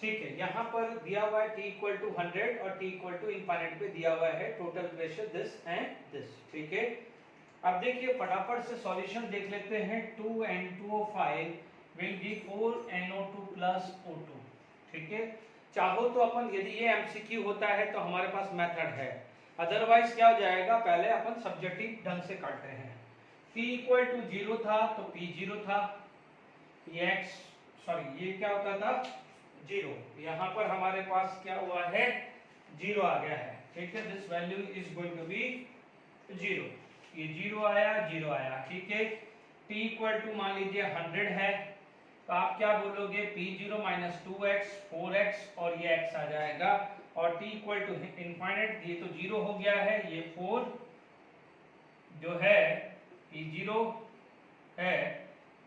ठीक है, यहाँ पर दिया हुआ है t इक्वल टू 100 और t इक्वल टू इनफाइनाइट पे दिया हुआ है total pressure this and this. ठीक है, अब देखिए फटाफट से सॉल्यूशन देख लेते हैं। 2N2O5 will give 4NO2 plus O2। ठीक है, चाहो तो अपन, यदि ये एमसीक्यू होता है तो हमारे पास मेथड है, अदरवाइज क्या हो जाएगा, पहले अपन सब्जेक्टिव ढंग से काटते हैं। t इक्वल टू 0 था तो p 0 था, ये क्या होता था 0, यहाँ पर हमारे पास क्या हुआ है 0 आ गया है। ठीक है, this value is going to be 0, ये 0 आया। ठीक है, t इक्वल टू मान लीजिए 100 है, तो आप क्या बोलोगे p0 माइनस 2x 4x और ये x आ जाएगा, और t इक्वल टू इनफाइनाइट, ये तो 0 हो गया है, ये 4 जो है p0 है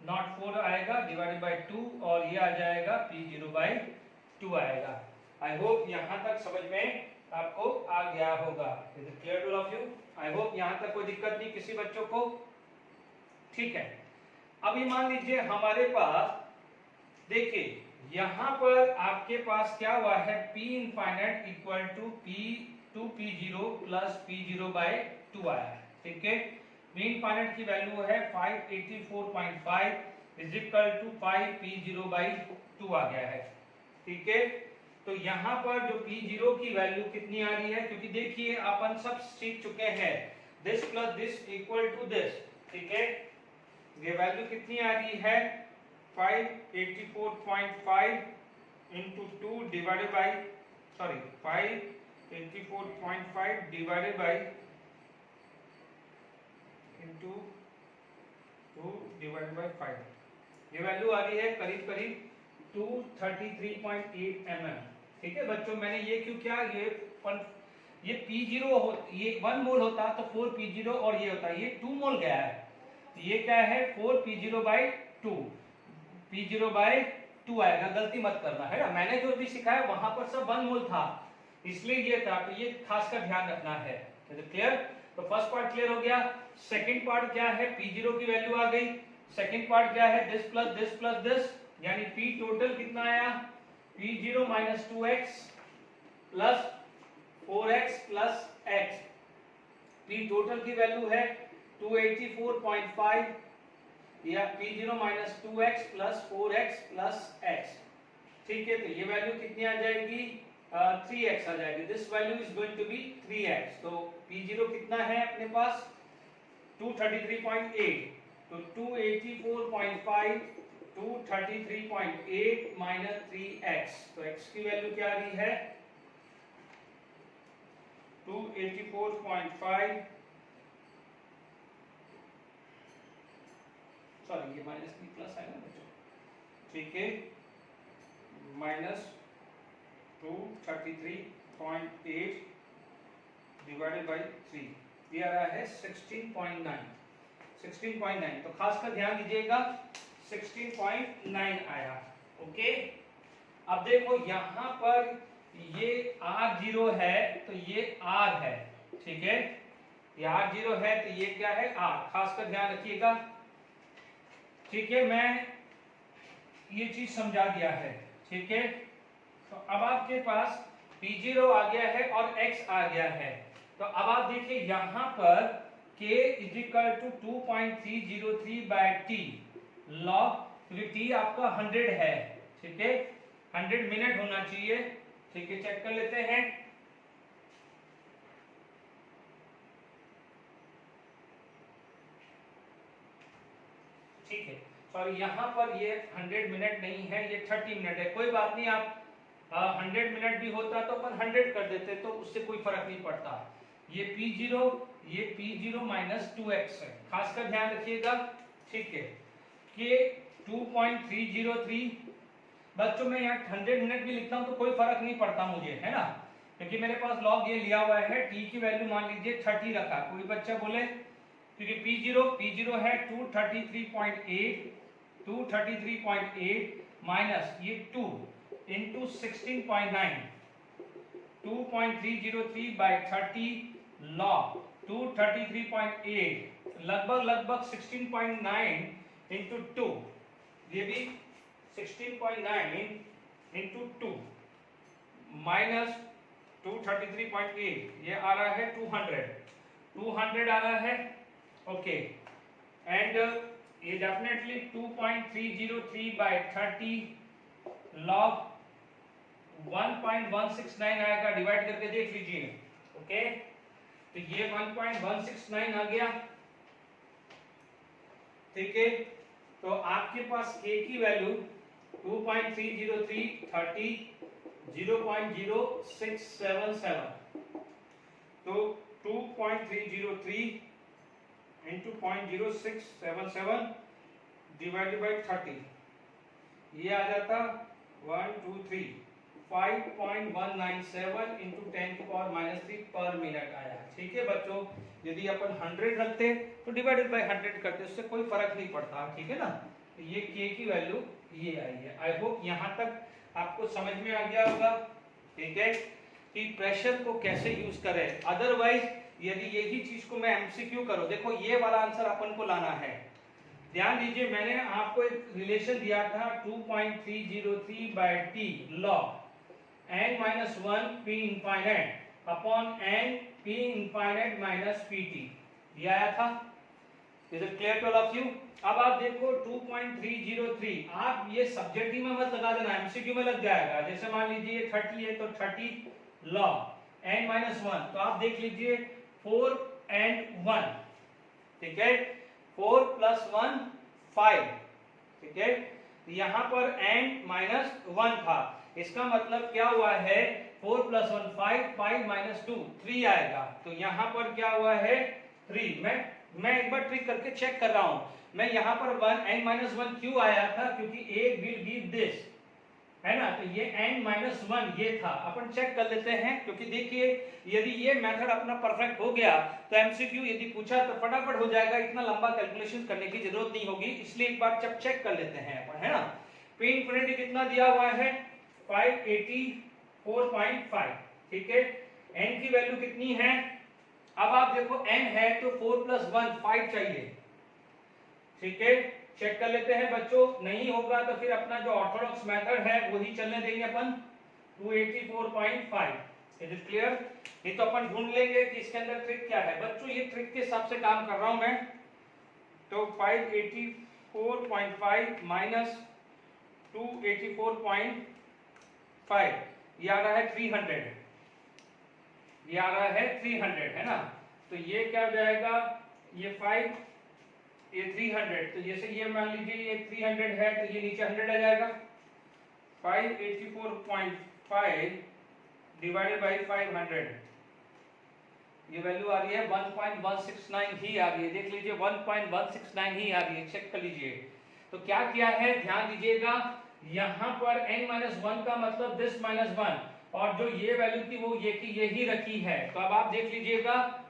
नॉट 4 आएगा डिवाइडेड बाय 2, और ये आ जाएगा p0 बाय 2 आएगा। आई होप यहाँ तक समझ में आपको आ गया होगा। Is it clear to all of you? I hope यहाँ तक कोई दिक्कत नहीं किसी बच्चों को। ठीक है, अभी मान लीजिए हमारे पास, देखिए यहाँ पर आपके पास क्या हुआ है p infinite equal to p0 plus p0 by 2 आया है। ठीक है, p इनफाइनाइट की वैल्यू है 584.5 is equal to 5p0 by 2 आ गया है। ठीक है, तो यहाँ पर जो p0 की वैल्यू कितनी आ रही है, क्योंकि देखिए अपन सब सीख चुके हैं this plus this equal to this. ठीक है, ये वैल्यू कितनी आ रही है 584.5 into 2 divided by 584.5 divided by into 2 divided by 5, ये वैल्यू आ रही है करीब करीब 233.8 mm। ठीक है बच्चों, मैंने ये क्यों किया, ये P0 ये 1 मोल होता तो 4P0 और ये होता, ये 2 मोल गया है, ये क्या है 4P0 बाई 2, P0 बाई 2 आएगा, गलती मत करना है ना। मैंने जो भी सिखाया वहां पर सब 1 मोल था, इसलिए ये था, तो ये खासकर ध्यान रखना है। क्लियर? तो फर्स्ट पार्ट क्लियर हो गया। सेकंड पार्ट क्या है, P0 की वैल्यू आ गई। सेकंड पार्ट क्या है, this plus this plus this, यानी P टोटल कितना आया P0 minus 2x plus 4x plus x। P total की वैल्यू है 284.5 या P0 minus 2x plus 4x plus x। ठीक है, तो ये वैल्यू कितनी आ जाएगी 3x आ जाएगी। This value is going to be 3x। तो P0 कितना है अपने पास 233.8, तो 284.5 233.8 माइनस 3x, तो x की वैल्यू क्या आ रही है 284.5, सॉरी ये माइनस की प्लस है ना बच्चों, ठीक है, माइनस 233.8 डिवाइडेड बाई 3, ये आ रहा है 16.9। तो खासकर ध्यान दीजिएगा 16.9 आया। ओके, अब देखो यहां पर ये R0 है तो ये R है, ठीक है, ये R0 है तो ये क्या है R, खासकर ध्यान रखिएगा, ठीक है। मैं ये चीज समझा दिया है, ठीक है। तो अब आपके पास P0 आ गया है और x आ गया है, तो अब आप देखिए यहां पर k is equal to 2.303/t log, क्योंकि t आपका 100 है, ठीक है, 100 मिनट होना चाहिए, ठीक है, चेक कर लेते हैं। ठीक है, सॉरी यहाँ पर ये 100 मिनट नहीं है, ये 30 मिनट है, कोई बात नहीं, आप 100 मिनट भी होता तो अपन 100 कर देते, तो उससे कोई फर्क नहीं पड़ता। ये P0 माइनस 2x है, खासकर ध्यान रखिएगा, ठीक है, कि 2.303, बच्चों में यहाँ 100 मिनट भी लिखता हूँ तो कोई फर्क नहीं पड़ता मुझे, है ना, क्योंकि मेरे पास लॉग ये लिया हुआ है, t की वैल्यू मान लीजिए 30 रखा, कोई बच्चा बोले, क्योंकि P0 है 233.8 माइनस ये 2 इंटू 16.9, 2.303/30 log 233.8 लगभग 16.9 इंटू 2, ये भी 16.9 इंटू 2 माइनस 233.8, ये आ रहा है 200 आ रहा है। ओके, एंड ये डेफिनेटली 2.303/30 log 1.169 आएगा, डिवाइड करके देख लीजिए। ओके, तो ये 1.169 आ गया, ठीक है। तो आपके पास k की वैल्यू 2.303/30 0.0677, तो 2.303 इंटू 0.0677 डिवाइडेड बाई 30, ये आ जाता 5.197 इंटू 10⁻³ पर मिनट आया, ठीक है बच्चों। यदि अपन 100 रखते तो डिवाइडेड बाई 100 करते, उससे कोई फर्क नहीं पड़ता, ठीक है ना। तो ये k की वैल्यू ये आई है। आई होप यहाँ तक आपको समझ में आ गया होगा, ठीक है, कि प्रेशर को कैसे यूज करें। अदरवाइज यदि यही चीज को मैं एमसीक्यू करूं, देखो ये वाला आंसर अपन को लाना है, ध्यान दीजिए, मैंने आपको एक रिलेशन दिया था 2.303/t log n-1 p infinite upon n p infinite minus pt, ये आया था। Is it clear to all of you? अब आप देखो 2.303, आप ये सब्जेक्टिव में मत लगा देना, एमसीक्यू में लग जाएगा। जैसे मान लीजिए 30 है तो 30 log n-1, तो आप देख लीजिए 4 and 1, ठीक है, 4 + 1 5, ठीक है, यहाँ पर n-1 था, इसका मतलब क्या हुआ है 4 + 1 5, 5 - 2 3 आएगा, तो यहाँ पर क्या हुआ है 3। मैं एक बार ट्रिक करके चेक कर रहा हूँ, मैं यहाँ पर n-1 क्यों आया था, क्योंकि a will give this, है ना, तो ये n-1 ये था। अपन चेक कर लेते हैं, क्योंकि देखिए यदि ये मेथड अपना परफेक्ट हो गया तो एमसीक्यू यदि पूछा तो फटाफट हो जाएगा, इतना लंबा कैलकुलेशन करने की जरूरत नहीं होगी, इसलिए एक बार जब चेक कर लेते हैं अपन, है ना। p इंफिनिटी कितना दिया हुआ है 584.5, ठीक है, n की वैल्यू कितनी है, अब आप देखो n है तो 4 + 1 5 चाहिए, ठीक है, चेक कर लेते हैं बच्चों। नहीं होगा तो फिर अपना जो ऑर्थोडॉक्स मेथड है वही चलने देंगे अपन, 284.5। Is it clear? नहीं तो अपन ढूंढ लेंगे कि इसके अंदर ट्रिक क्या है। बच्चों ये ट्रिक के हिसाब से काम कर रहा हूं मैं, तो 584.5 माइनस 284.5, ये आ रहा है 300, ये आ रहा है 300 है ना। तो ये क्या हो जाएगा, ये 5, ये 300, तो जैसे ये मान लीजिए ये 300 है तो ये नीचे 100 आ जाएगा। 584.5 डिवाइडेड बाई 500, ये वैल्यू आ रही है 1.169 ही आ रही है। देख लीजिए 1.169 ही आ रही है, चेक कर लीजिए। तो क्या किया है, ध्यान दीजिएगा, यहाँ पर n-1 का मतलब दिस -1, और जो ये वैल्यू थी वो ये की ये ही रखी है। तो अब आप देख लीजिएगा,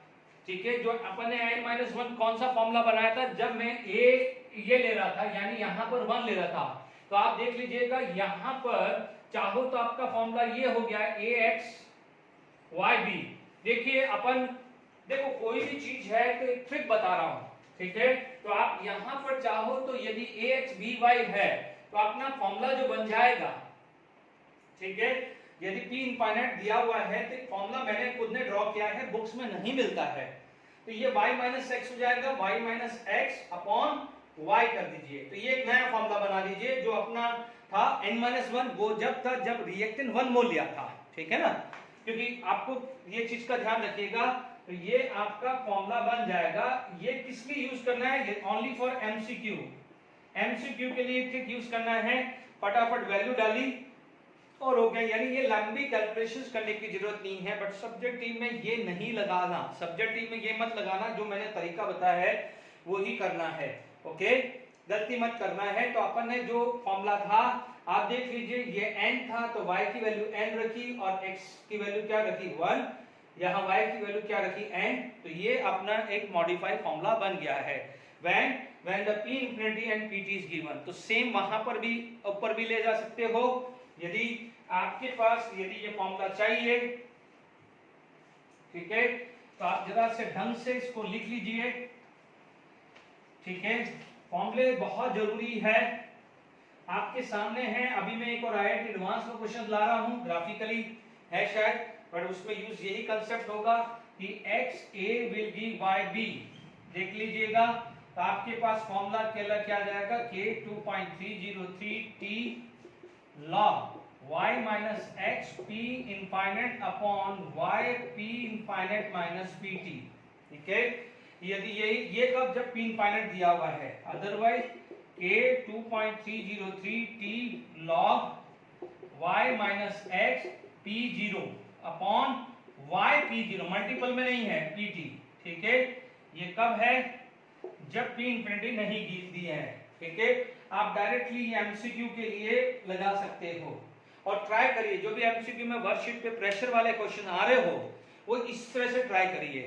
ठीक है, जो अपन ने n-1 कौन सा फॉर्मूला बनाया था, जब मैं a ये ले रहा था यानी यहाँ पर 1 ले रहा था, तो आप देख लीजिएगा यहाँ पर चाहो तो आपका फॉर्मूला ये हो गया ax yb। देखिए अपन देखो कोई भी चीज है तो एक ट्रिक बता रहा हूं, ठीक है। तो आप यहां पर चाहो तो यदि ax by है तो अपना फॉर्मूला जो बन जाएगा, ठीक है, यदि p इनफाइनाइट दिया हुआ है तो फॉर्मूला मैंने खुद ने ड्रॉ किया है, बुक्स में नहीं मिलता है। तो ये y माइनस एक्स हो जाएगा, y minus x upon y कर दीजिए। तो ये एक नया फॉर्मूला बना दीजिए जो अपना था n-1, वो जब था जब रिएक्टेंट 1 मोल लिया था, ठीक है ना। क्योंकि आपको ये चीज का ध्यान रखिएगा, तो ये आपका फॉर्मूला बन जाएगा। ये किस लिए यूज करना है, ये ओनली फॉर एमसीक्यू, एमसीक्यू के लिए ट्रिक यूज करना है। फटाफट वैल्यू डाली और हो गया, यानी ये लंबी कैलकुलेशंस करने की जरूरत नहीं है। बट सब्जेक्टिव में ये नहीं लगाना, सब्जेक्टिव में ये मत लगाना, जो मैंने तरीका बताया है वो ही करना है, ओके, गलती मत करना है। तो अपन ने जो फॉर्मूला था आप देख लीजिए, ये n था तो y की वैल्यू n रखी और x की वैल्यू क्या रखी 1, यहाँ y की वैल्यू क्या रखी n। तो ये अपना एक मॉडिफाइड फॉर्मूला बन गया है। when the p infinity and pt is given, तो सेम वहां पर भी ऊपर भी ले जा सकते हो। यदि आपके पास यदि ये फॉर्मूला चाहिए, ठीक है, तो आप जरा से ढंग से इसको लिख लीजिए, ठीक है। फॉर्मूले बहुत जरूरी है, आपके सामने है। अभी मैं एक और IIT एडवांस का क्वेश्चन ला रहा हूं, ग्राफिकली है शायद, पर उसमें यूज यही कंसेप्ट होगा कि x a will give y b। देख लीजिएगा, तो आपके पास फॉर्मूला क्या जाएगा, k 2.303 t log y minus x p infinite upon y p infinite minus pt, ठीक है। यदि ये कब, जब p infinite दिया हुआ है, otherwise k 2.303 t log y minus x p0 upon y p0, multiple में नहीं है pt, ठीक है। ये कब है, जब p इंफिनिटी नहीं दी है, ठीक है। आप डायरेक्टली एमसीक्यू के लिए लगा सकते हो और ट्राई करिए, जो भी एमसीक्यू में वर्कशीट पे प्रेशर वाले क्वेश्चन आ रहे हो वो इस तरह से ट्राई करिए,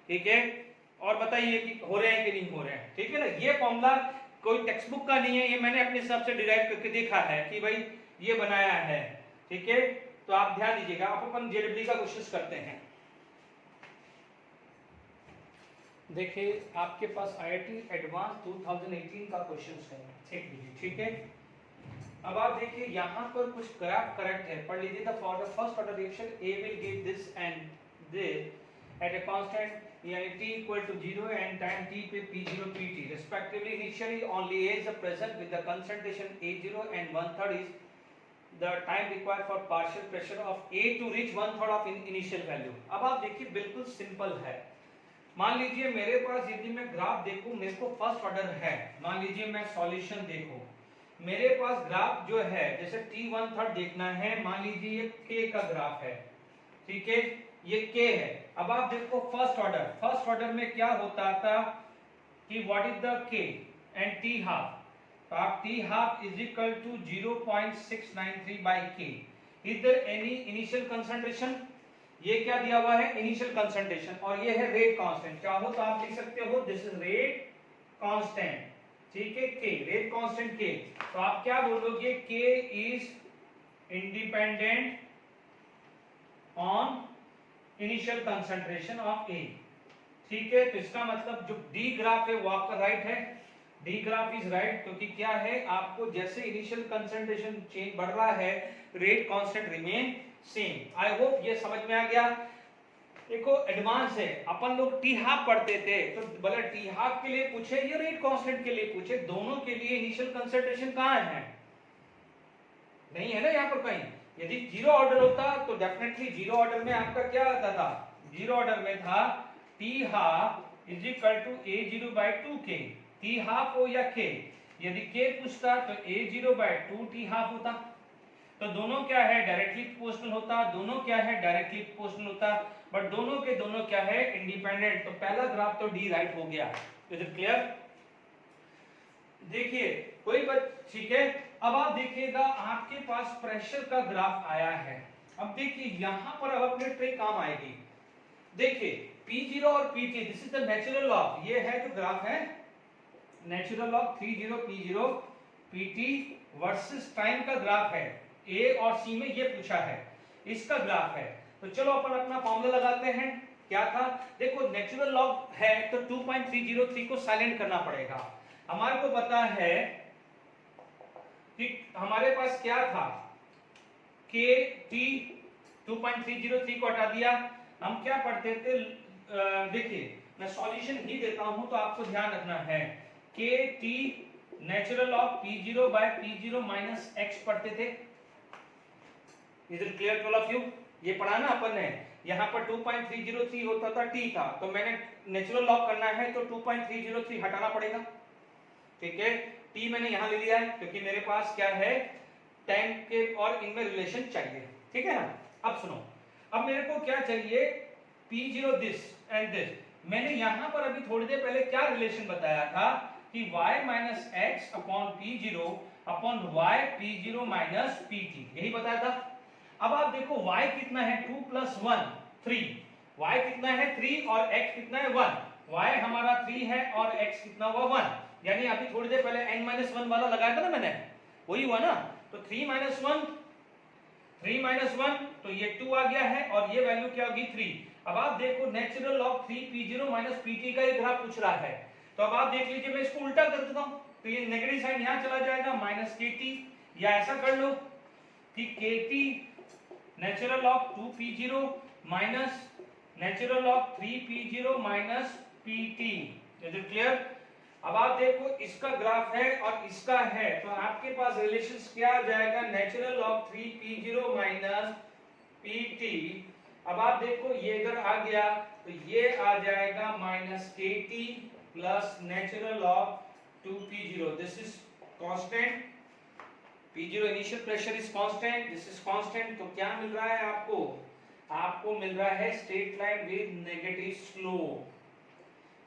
ठीक है, और बताइए कि हो रहे हैं कि नहीं हो रहे हैं, ठीक है ना। ये फॉर्मूला कोई टेक्स्ट बुक का नहीं है, ये मैंने अपने हिसाब से डिराइव करके देखा है कि भाई ये बनाया है, ठीक है। तो आप ध्यान दीजिएगा। आप अपन जेडब्ल्यू का क्वेश्चन करते हैं। देखिए आपके पास IIT एडवांस 2018 का क्वेश्चन है, देख लीजिए, ठीक है। अब आप देखिए यहाँ पर कुछ ग्राफ करेक्ट है, पढ़ लीजिए। The for the first order reaction A will give this and this at a constant यानी t equal to 0 and time t पे p0 pt respectively. Initially only A is present with the concentration A0 and 1/3 is the time required for partial pressure of A to reach 1/3 of initial value. अब आप देखिए बिल्कुल simple है। मान लीजिए मेरे पास यदि मैं ग्राफ देखूं, मेरे को फर्स्ट ऑर्डर है, मान लीजिए मैं सॉल्यूशन देखूं, मेरे पास ग्राफ जो है जैसे t 1/3 देखना है, मान लीजिए ये k का ग्राफ है, ठीक है, ये k है। अब आप देखो फर्स्ट ऑर्डर में क्या होता था कि what is the k and t half, तो आप t half is equal to 0.693 by k। Is there any initial concentration, ये क्या दिया हुआ है, इनिशियल कंसंट्रेशन, और ये है रेट कांस्टेंट। चाहो तो आप लिख सकते हो दिस इज रेट कांस्टेंट, ठीक है, k रेट कांस्टेंट k। तो आप क्या बोलोगे, k is independent on initial concentration of A, ठीक है। तो इसका मतलब जो D ग्राफ है वो आपका राइट है, D ग्राफ इज राइट, क्योंकि क्या है, आपको जैसे इनिशियल कंसंट्रेशन चेंज बढ़ रहा है, rate constant remain same. I hope ये समझ में आ गया। देखो एडवांस है, अपन लोग टी हाफ पढ़ते थे, तो बोले टी हाफ के लिए पूछे या रेट कांस्टेंट के लिए पूछे, दोनों के लिए इनिशियल कंसंट्रेशन कहाँ है, नहीं है ना यहाँ पर कहीं। यदि जीरो ऑर्डर होता तो डेफिनेटली जीरो ऑर्डर में आपका क्या आता था, जीरो ऑर्डर में था T half is equal to A zero by two K, T half हो या के, यदि के पूछता तो A zero by two T half होता, तो दोनों क्या है डायरेक्टली प्रोपोर्शनल होता, दोनों क्या है डायरेक्टली प्रोपोर्शनल होता, बट दोनों के दोनों क्या है इंडिपेंडेंट, तो पहला ग्राफ तो डी राइट हो गया। Is it clear? देखिए कोई बात, ठीक है। अब आप देखिएगा आपके पास प्रेशर का ग्राफ आया है, अब देखिए यहां पर अब अपने ट्रिक काम आएगी। देखिए P0 और PT, this is the natural log, ये है जो ग्राफ है natural log 30 P0 PT versus time का ग्राफ है, A और C में ये पूछा है, इसका ग्राफ है। तो चलो अपन अपना फॉर्मूला लगाते हैं, क्या था, देखो नेचुरल लॉग है तो 2.303 को साइलेंट करना पड़ेगा। हमारे को पता है कि हमारे पास क्या था, के टी 2.303 को हटा दिया, हम क्या पढ़ते थे, देखिए मैं सॉल्यूशन ही देता हूं तो आपको ध्यान रखना है, k t natural of P0 by P0 minus x पढ़ते थे। Is it clear to all of you? ये पढ़ा ना अपन ने, यहाँ पर 2.303 होता था टी था, तो मैंने नेचुरल लॉग करना है तो 2.303 हटाना पड़ेगा, ठीक है। टी मैंने यहाँ ले लिया है क्योंकि मेरे पास क्या है टाइम के और इनमें रिलेशन चाहिए, ठीक है ना। अब सुनो, अब मेरे को क्या चाहिए, P0 दिस एंड दिस। मैंने यहाँ पर अभी थोड़ी देर पहले क्या रिलेशन बताया था कि y minus x upon P0 upon y P0 minus PT, यही बताया था। अब आप देखो y कितना है 2 प्लस 1 3, y कितना है 3 और x कितना है 1, y हमारा 3 है और x कितना हुआ 1, यानी अभी थोड़ी देर पहले n-1 वाला लगाया था ना मैंने, वही हुआ ना। तो 3 माइनस 1 तो ये 2 आ गया है और ये वैल्यू क्या होगी 3। अब आप देखो natural log 3 P0 minus PT का ये ग्राफ पूछ रहा है, तो अब आप देख लीजिए मैं इसको उल्टा कर देता हूं, तो ये नेगेटिव साइन यहां चला जाएगा माइनस KT, या ऐसा कर लो कि KT natural log 2P0 minus natural log 3P0 minus PT। Is it clear? अब आप देखो इसका ग्राफ है और इसका है, तो आपके पास रिलेशन क्या आ जाएगा, natural log 3P0 minus PT। अब आप देखो ये इधर आ गया तो ये आ जाएगा minus KT plus natural log 2P0, this is constant, P0 initial pressure is constant, this is constant. तो क्या मिल रहा है आपको, आपको मिल रहा है straight line with negative slope,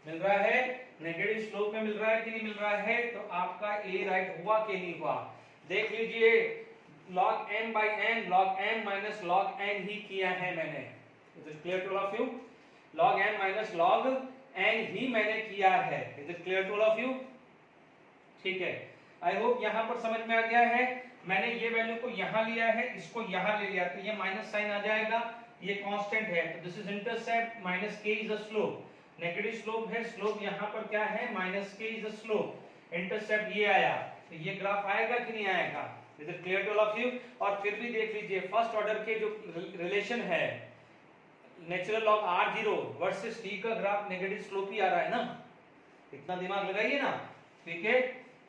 मिल रहा है नेगेटिव स्लोप में मिल रहा है कि नहीं मिल रहा है। तो आपका ए राइट हुआ कि नहीं हुआ, देख लीजिए log m by n log m minus log n ही किया है मैंने। Is it clear to all of you? log m minus log n ही मैंने किया है। Is it clear to all of you? ठीक है, आई होप यहां पर समझ में आ गया है। मैंने ये वैल्यू को यहां लिया है, इसको यहां ले लिया, तो ये माइनस साइन आ जाएगा, ये कांस्टेंट है, तो this is intercept minus k is the slope, negative slope है, स्लोप यहां पर क्या है minus k is the slope, intercept ये आया, तो ये ग्राफ आएगा कि नहीं आएगा। Is it clear to all of you? और फिर भी देख लीजिए फर्स्ट ऑर्डर के जो रिलेशन है natural log R0 versus t का ग्राफ नेगेटिव स्लोप ही आ रहा है ना, इतना दिमाग लगाइए ना, ठीक है।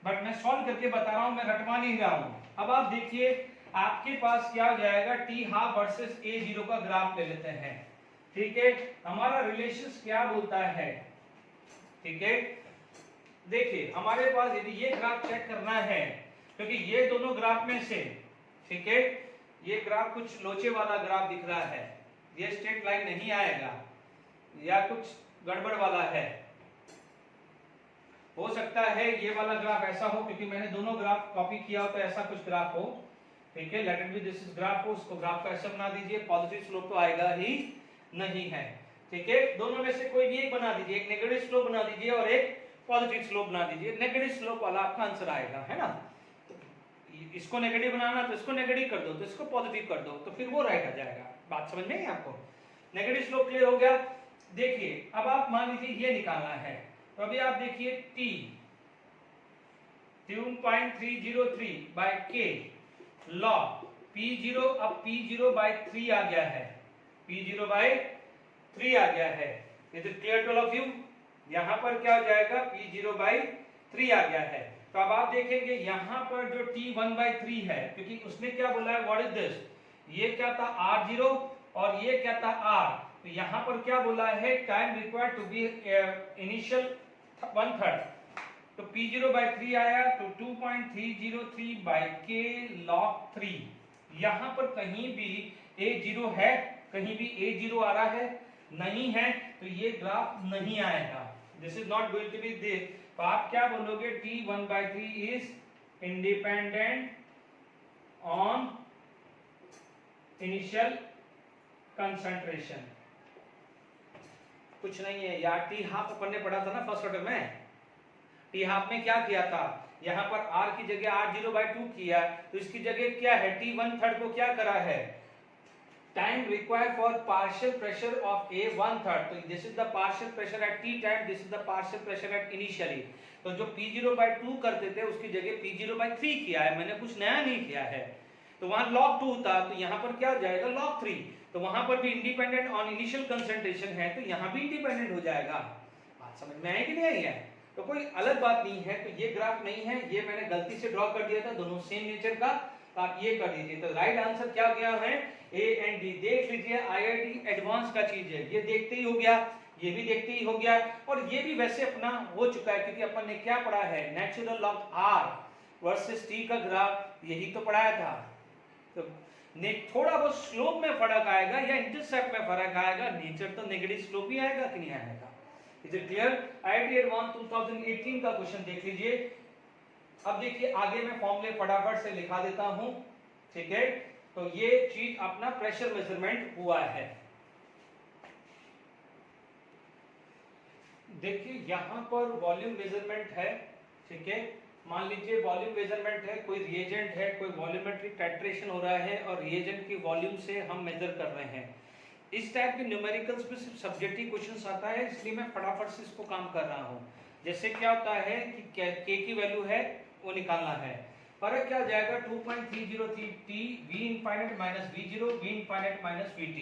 बट मैं सॉल्व करके बता रहा हूं, मैं रटवा नहीं रहा हूं। अब आप देखिए आपके पास क्या हो जाएगा, t हाफ वर्सेस A0 का ग्राफ ले लेते हैं, ठीक है। हमारा रिलेशन क्या बोलता है, ठीक है। देखिए हमारे पास यदि ये ग्राफ चेक करना है, क्योंकि ये दोनों ग्राफ में से, ठीक है, ये ग्राफ कुछ लोचे वाला ग्राफ दिख रहा है, ये स्ट्रेट लाइन नहीं आएगा या कुछ गड़बड़ वाला है, हो सकता है ये वाला ग्राफ ऐसा हो क्योंकि मैंने दोनों ग्राफ कॉपी किया हो, तो ऐसा कुछ ग्राफ हो, ठीक है। Let it be this is graph हो, उसको ग्राफ का ऐसा बना दीजिए, पॉजिटिव स्लोप तो आएगा ही नहीं है, ठीक है। दोनों में से कोई भी एक बना दीजिए, एक नेगेटिव स्लोप बना दीजिए और एक पॉजिटिव स्लोप बना दीजिए, नेगेटिव स्लोप वाला आपका आंसर आएगा, है ना। इसको नेगेटिव बनाना तो इसको नेगेटिव कर दो, तो इसको पॉजिटिव कर दो, तो फिर वो राइट आ जाएगा। बात समझ में आई आपको? नेगेटिव स्लोप क्लियर हो गया। देखिए अब आप मान लीजिए ये निकालना है, तो अभी आप देखिए t 2.303 by k log P0, अब P0 by 3 आ गया है, P0 by 3 आ गया है। Is it clear to all of you? यहाँ पर क्या हो जाएगा, P0 by 3 आ गया है। तो अब आप देखेंगे यहाँ पर जो T1 by 3 है, क्योंकि उसने क्या बोला है, व्हाट इज दिस, ये क्या था R0 और ये क्या था R। तो यहाँ पर क्या बोला है, time required to be initial 1/3, तो P0 by 3 आया, तो 2.303 by K log 3। यहाँ पर कहीं भी A0 है, कहीं भी A0 आ रहा है नहीं है, तो ये ग्राफ नहीं आएगा, this is not going to be there. तो आप क्या बोलोगे, T1/3 is independent on initial concentration. कुछ नहीं है यार, टी हाफ अपन ने पढ़ा था ना फर्स्ट ऑर्डर में। टी हाफ में क्या किया था, यहाँ पर r की जगह R0/2 किया, तो इसकी जगह क्या है, T1/3 को क्या करा है, time required for partial pressure of A 1/3, तो this is the partial pressure at T time, this is the partial pressure at initially. तो जो P0/2 करते थे उसकी जगह P0/3 किया है, मैंने कुछ नया नहीं किया है। तो वहां log 2 था, तो यहाँ पर क्या हो जाएगा log 3, तो वहां पर भी इंडिपेंडेंट ऑन इनिशियल कंसंट्रेशन है, तो यहाँ भी इंडिपेंडेंट हो जाएगा। बात समझ में आई कि नहीं आई है, तो कोई अलग बात नहीं है। तो ये ग्राफ नहीं है, ये मैंने गलती से ड्रॉ कर दिया था, दोनों सेम नेचर का, तो आप ये कर दीजिए। तो राइट आंसर क्या गया है, ए एंड डी। देख लीजिए IIT एडवांस का चीज है, ये देखते ही हो गया, ये भी देखते ही हो गया, और ये भी वैसे अपना हो चुका है, क्योंकि अपन ने क्या पढ़ा है, natural log R versus T का ग्राफ यही तो पढ़ाया था। तो थोड़ा बहुत स्लोप में फर्क आएगा या इंटरसेप्ट में फर्क आएगा, नेचर तो नेगेटिव स्लोप ही आएगा कि नहीं आएगा। Is it clear. IIT advance 2018 का क्वेश्चन देख लीजिए। अब देखिए आगे मैं फॉर्मूले फटाफट से लिखा देता हूं, ठीक है। तो ये चीज अपना प्रेशर मेजरमेंट हुआ है। देखिए यहां पर वॉल्यूम मेजरमेंट है, ठीक है। मान लीजिए वॉल्यूम मेजरमेंट है, कोई रिएजेंट है, कोई वॉल्यूमेट्रिक टाइट्रेशन हो रहा है और रिएजेंट की वॉल्यूम से हम मेजर कर रहे हैं। इस टाइप के न्यूमेरिकल्स में सिर्फ सब्जेक्टिव क्वेश्चंस आता है, इसलिए मैं फटाफट से इसको काम कर रहा हूं। जैसे क्या होता है कि K की वैल्यू है वो निकालना है, फर्क क्या हो जाएगा, 2.303 T V infinite minus V0 V infinite minus VT,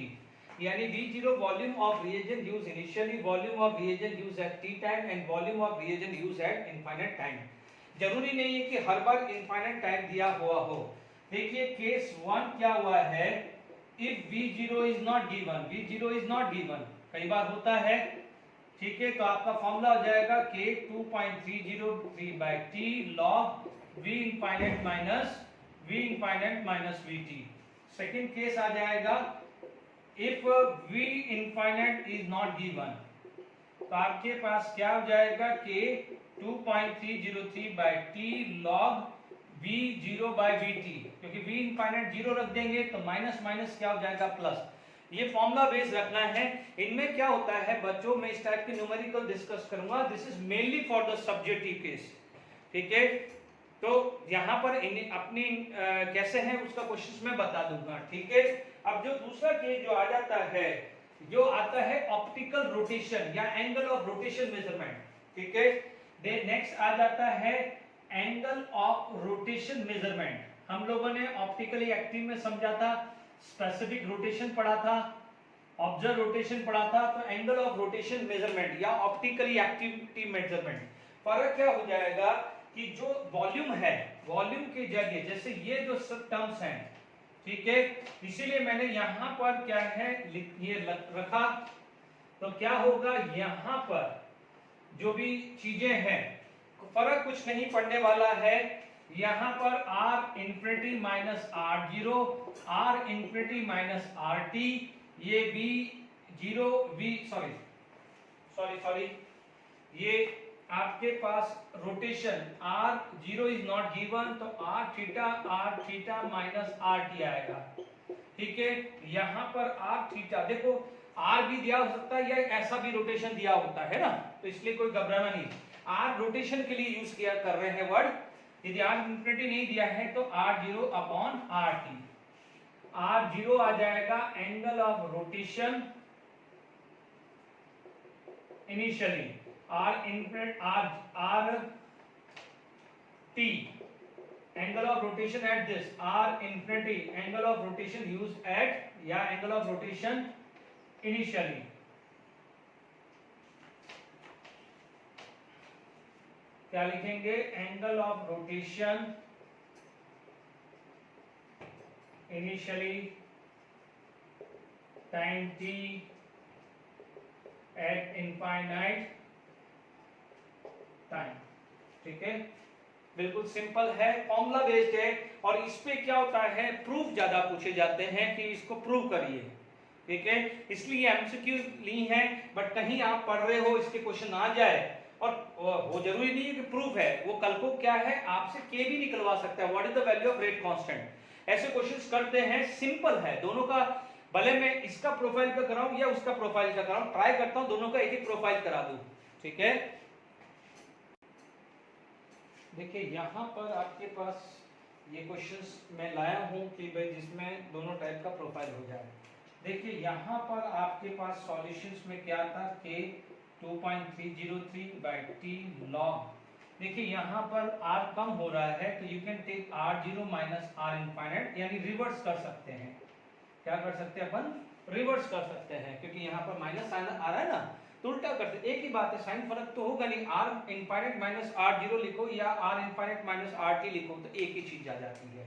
यानी V0 volume of reagent used initially, volume of reagent used eight T time and volume of reagent used eight infinite time. जरूरी नहीं है कि हर बार इनफाइनाइट टाइम दिया हुआ हो। देखिए case 1 क्या हुआ है, if V0 is not given, V0 is not given, कई बार होता है, ठीक है। तो आपका फॉर्मूला हो जाएगा K 2.303 by T log V infinite minus VT। Second case आ जाएगा if V infinite is not given, तो आपके पास क्या हो जाएगा K 2.303 by T log V0 by VT, क्योंकि V इनफाइनाइट 0 रख देंगे तो माइनस माइनस क्या हो जाएगा प्लस। ये फॉर्मूला बेस रखना है। इनमें क्या होता है बच्चों, मैं इस टाइप के न्यूमेरिकल डिस्कस करूंगा, this is mainly for the subjective case, ठीक है। तो यहाँ पर अपनी कैसे है उसका क्वेश्चन मैं बता दूंगा, ठीक है। अब जो दूसरा केस जो आ जाता है, जो आता है ऑप्टिकल रोटेशन या एंगल ऑफ रोटेशन मेजरमेंट, ठीक है। नेक्स्ट आ जाता है एंगल ऑफ रोटेशन मेजरमेंट। हम लोगों ने ऑप्टिकली एक्टिव में समझा था, स्पेसिफिक रोटेशन पढ़ा था, ऑब्जर्व रोटेशन पढ़ा था, तो एंगल ऑफ रोटेशन मेजरमेंट या ऑप्टिकली एक्टिविटी मेजरमेंट। फर्क क्या हो जाएगा कि जो वॉल्यूम है, वॉल्यूम की जगह जैसे ये जो सब टर्म्स हैं, ठीक है, इसीलिए मैंने यहां पर क्या है ये रखा। तो क्या होगा, यहां पर जो भी चीजें हैं फर्क कुछ नहीं पड़ने वाला है। यहां पर R infinity minus R0, R infinity minus RT, ये V0 सॉरी ये आपके पास rotation R0 is not given, तो R थीटा माइनस RT आएगा, ठीक है। यहां पर R थीटा देखो, R भी दिया हो सकता है या ऐसा भी रोटेशन दिया होता है ना, तो इसलिए कोई घबराना नहीं। R रोटेशन के लिए यूज किया कर रहे हैं वर्ड, यदि R इंफिनिटी नहीं दिया है तो R0 अपॉन RT। R0 आ जाएगा angle of rotation initially, R infinite R T angle of rotation at this, R infinity angle of rotation used at या angle of rotation initially। क्या लिखेंगे, angle of rotation initially time t eight infinite time. ठीक है, बिल्कुल simple है, formula based है, और इस पे क्या होता है, प्रूफ ज्यादा पूछे जाते हैं कि इसको प्रूव करिए। ठीक है, इसलिए एमसीक्यू ली है, बट कहीं आप पढ़ रहे हो इसके क्वेश्चन आ जाए, और वो जरूरी नहीं है कि प्रूफ है, वो कल को क्या है आपसे के भी निकलवा सकता है, what is the value of rate constant. ऐसे क्वेश्चंस करते हैं, सिंपल है दोनों का, भले मैं इसका प्रोफाइल का कराऊं या उसका प्रोफाइल का कराऊं, ट्राई करता हूं दोनों का एक एक प्रोफाइल करा दूं। ठीक है, देखिए यहां पर आपके पास ये क्वेश्चंस मैं लाया हूं कि भाई जिसमें दोनों टाइप का प्रोफाइल हो जाए। देखिए यहाँ पर आपके पास सॉल्यूशंस में क्या था, के 2.303 बाय टी लॉग। देखिए यहाँ पर r कम हो रहा है तो you can take r0 minus r infinite, यानी रिवर्स कर सकते हैं। क्या कर सकते हैं अपन, रिवर्स कर सकते हैं, क्योंकि यहाँ पर माइनस साइन आ रहा है ना, तो उल्टा करते, एक ही बात है, साइन फर्क तो होगा नहीं, r इनफाइनाइट माइनस r0 लिखो या r इनफाइनाइट माइनस rt लिखो तो एक ही चीज आ जाती है।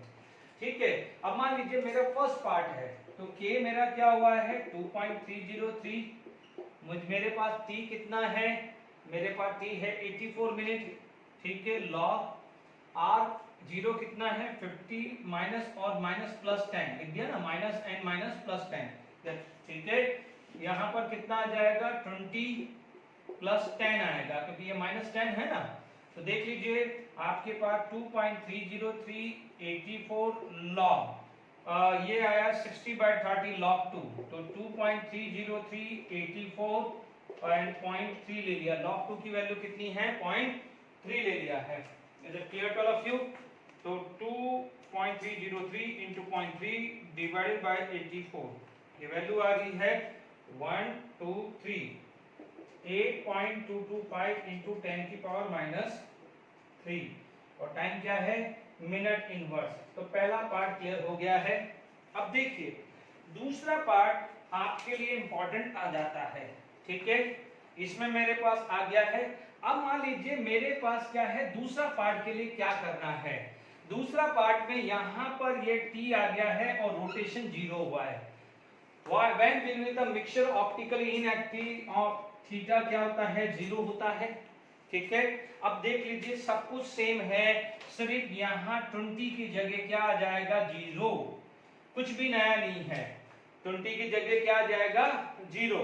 ठीक है, अब मान लीजिए मेरा फर्स्ट पार्ट है, तो k मेरा क्या हुआ है 2.303, मेरे पास t कितना है, मेरे पास t है 84 मिनट। ठीक है, log r0 कितना है 50 माइनस और माइनस प्लस 10 लिख दिया ना, माइनस n माइनस प्लस 10। ठीक है, यहाँ पर कितना आ जाएगा 20 प्लस 10 आएगा, क्योंकि ये माइनस 10 है ना, तो देख लीजिए आपके पास 2.303 84 log ये आया 60/30 log 2, तो 2.303 84 एंड 0.3 ले लिया, log 2 की वैल्यू कितनी है 0.3 ले लिया है। Is it clear to all of you? तो 2.303 into 0.3 डिवाइडेड बाय 84, ये वैल्यू आ रही है 123 8.225 into 10 की पावर माइनस 3, और टाइम क्या है मिनट इनवर्स। तो पहला पार्ट क्लियर हो गया है। अब देखिए दूसरा पार्ट आपके लिए इंपॉर्टेंट आ जाता है। ठीक है, इसमें मेरे पास आ गया है, अब मान लीजिए मेरे पास क्या है, दूसरा पार्ट के लिए क्या करना है। दूसरा पार्ट में यहां पर ये t आ गया है और रोटेशन 0 हुआ है। When will the mixture optically inactive of theta क्या होता है 0 होता है। ठीक है, अब देख लीजिए सब कुछ सेम है, सिर्फ यहाँ 20 की जगह क्या आ जाएगा 0, कुछ भी नया नहीं है, 20 की जगह क्या आ जाएगा 0।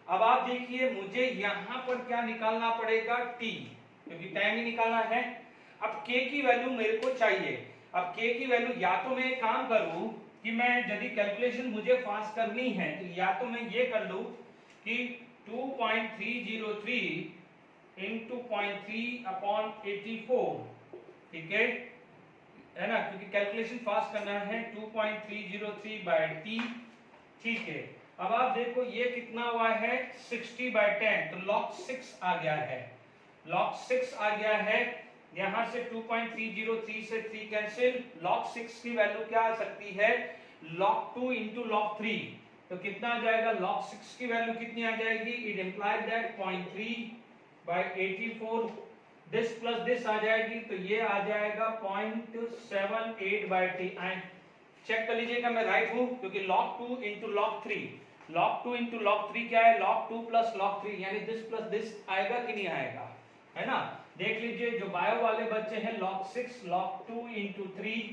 अब आप देखिए मुझे यहाँ पर क्या निकालना पड़ेगा t, क्योंकि टाइम ही निकालना है। अब k की वैल्यू मेरे को चाहिए, अब k की वैल्यू या तो मैं एक काम करूं कि मैं यदि कैलकुलेशन मुझे फास्ट करनी है तो या तो मैं ये कर लूं कि 2.303 into 0.3 upon 84, ठीक है ना, क्योंकि कैलकुलेशन फास्ट करना है 2.303 by t। ठीक है, अब आप देखो ये कितना हुआ है 60/10, तो log 6 आ गया है, log 6 आ गया है। यहां से 2.303 से 3 कैंसिल, log 6 की वैल्यू क्या आ सकती है log 2 into log 3, तो कितना आ जाएगा log 6 की वैल्यू कितनी आ जाएगी, it implies that 0.3/84, this plus this आ जाएगी, तो ये आ जाएगा 0.78/t। चेक कर लीजिएगा मैं राइट हूं, क्योंकि log 2 into log 3, log 2 into log 3 क्या है log 2 plus log 3, यानी दिस प्लस दिस आएगा कि नहीं आएगा, है ना। देख लीजिए जो बायो वाले बच्चे हैं log 6 log 2 into 3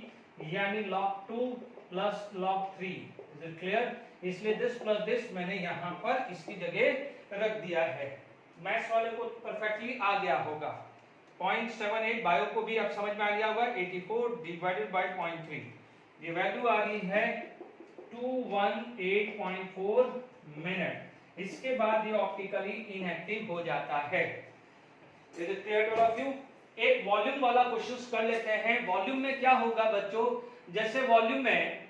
यानी log 2 plus log 3, is it clear. इसलिए दिस प्लस दिस मैंने यहाँ पर इसकी जगह रख दिया है। मैथ्स वाले को परफेक्टली आ गया होगा, 0.78 बायो को भी अब समझ में आ गया होगा, 84 डिवाइडेड बाय 0.3, ये वैल्यू आ रही है 218.4 मिनट। इसके बाद ये ऑप्टिकली इनएक्टिव हो जाता है। Is it clear to all of you? एक वॉल्यूम वाला क्वेश्चन कर लेते हैं। वॉल्यूम में क्या होगा बच्चों, जैसे वॉल्यूम में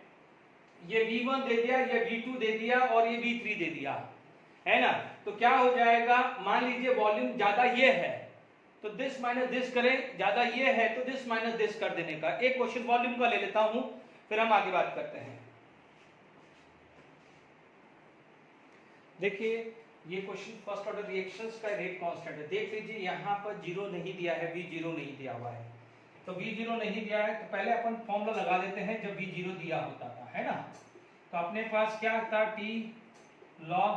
ये V1 दे दिया, ये V2 दे दिया और ये V3 दे दिया, है ना, तो क्या हो जाएगा, मान लीजिए वॉल्यूम ज्यादा ये है तो दिस माइनस दिस करें, ज्यादा ये है तो दिस माइनस दिस कर देने का। एक क्वेश्चन वॉल्यूम का ले लेता हूं, फिर हम आगे बात करते हैं। देखिए ये क्वेश्चन फर्स्ट ऑर्डर रिएक्शंस का रेट कांस्टेंट है। देख लीजिए यहाँ पर 0 नहीं दिया है, V0 नहीं दिया हुआ है, तो V0 नहीं दिया है तो पहले अपन फॉर्मूला लगा देते हैं जब V0 दिया होता था, है ना। तो अपने पास क्या था, t log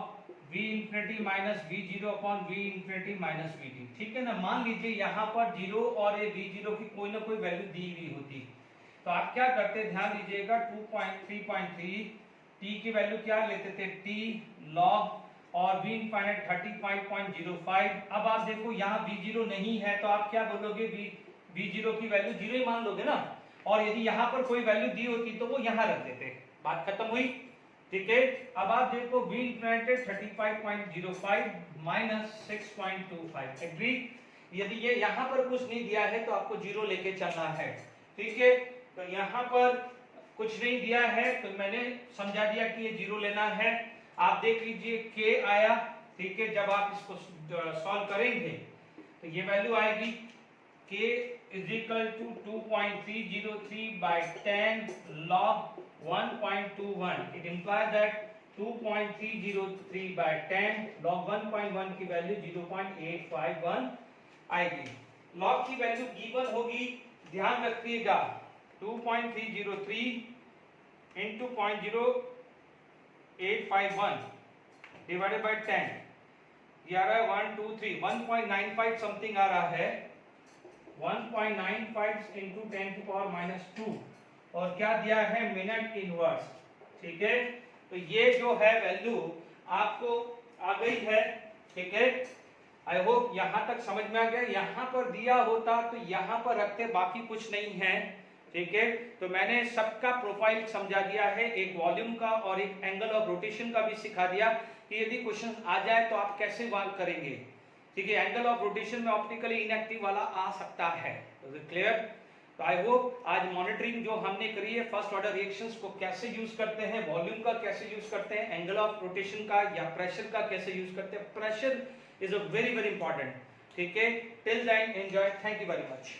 v infinity minus v0 upon v infinity minus vt। ठीक है ना। मान लीजिए यहाँ पर 0 और ये v0 की कोई ना कोई वैल्यू दी हुई होती, तो आप क्या करते, ध्यान दीजिएगा 2.3.3 t की वैल्यू क्या लेते थे, t log और v इंफिनिट 35.05। अब आप देखो यहाँ v0 नहीं है तो आप क्या बोलोगे, v0 की वैल्यू 0 ही मान लोगे ना। और यदि यहाँ पर कोई वैल्यू दी होती तो वो यहाँ रख देते, बात खत्म हुई। ठीक है। अब आप देखो v इंफिनिटी 35.05 माइनस 6.25 एग्री। यदि ये यहाँ पर कुछ नहीं दिया है तो आपको 0 लेके चलना है। ठीक है। तो यहाँ पर कुछ नहीं दिया है तो मैंने समझा दिया कि ये 0 लेना है। आप देख लीजिए k आया। ठीक है। जब आप इसको सॉल्व करेंगे तो ये वैल्यू आएगी k is equal to 2.303 by 10 log 1.21। It implies that 2.303 by 10 log 1.1 की वैल्यू 0.851 आएगी। log की वैल्यू गिवन होगी, ध्यान रखिएगा 2.303 into 0.0851 डिवाइडेड बाय 10, ये आ रहा है 1 2 3 1.95 समथिंग आ रहा है, 1.95 into 10 to power minus 2 और क्या दिया है, मिनट इनवर्स। ठीक है। तो ये जो है वैल्यू आपको आ गई है। ठीक है। आई होप यहाँ तक समझ में आ गया। यहाँ पर दिया होता तो यहाँ पर रखते, बाकी कुछ नहीं है। ठीक है। तो मैंने सबका प्रोफाइल समझा दिया है, एक वॉल्यूम का और एक एंगल ऑफ रोटेशन का भी सिखा दिया कि यदि क्वेश्चन आ जाए तो आप कैसे वाल्व करेंगे। ठीक है। एंगल ऑफ रोटेशन में ऑप्टिकली इनएक्टिव वाला आ सकता है। क्लियर। तो आई होप आज मॉनिटरिंग जो हमने करी है, फर्स्ट ऑर्डर रिएक्शंस को कैसे यूज करते हैं, वॉल्यूम का कैसे यूज करते हैं, एंगल ऑफ रोटेशन का या प्रेशर का कैसे यूज करते हैं। Pressure is a very very important. ठीक है। Till then enjoy, thank you very much.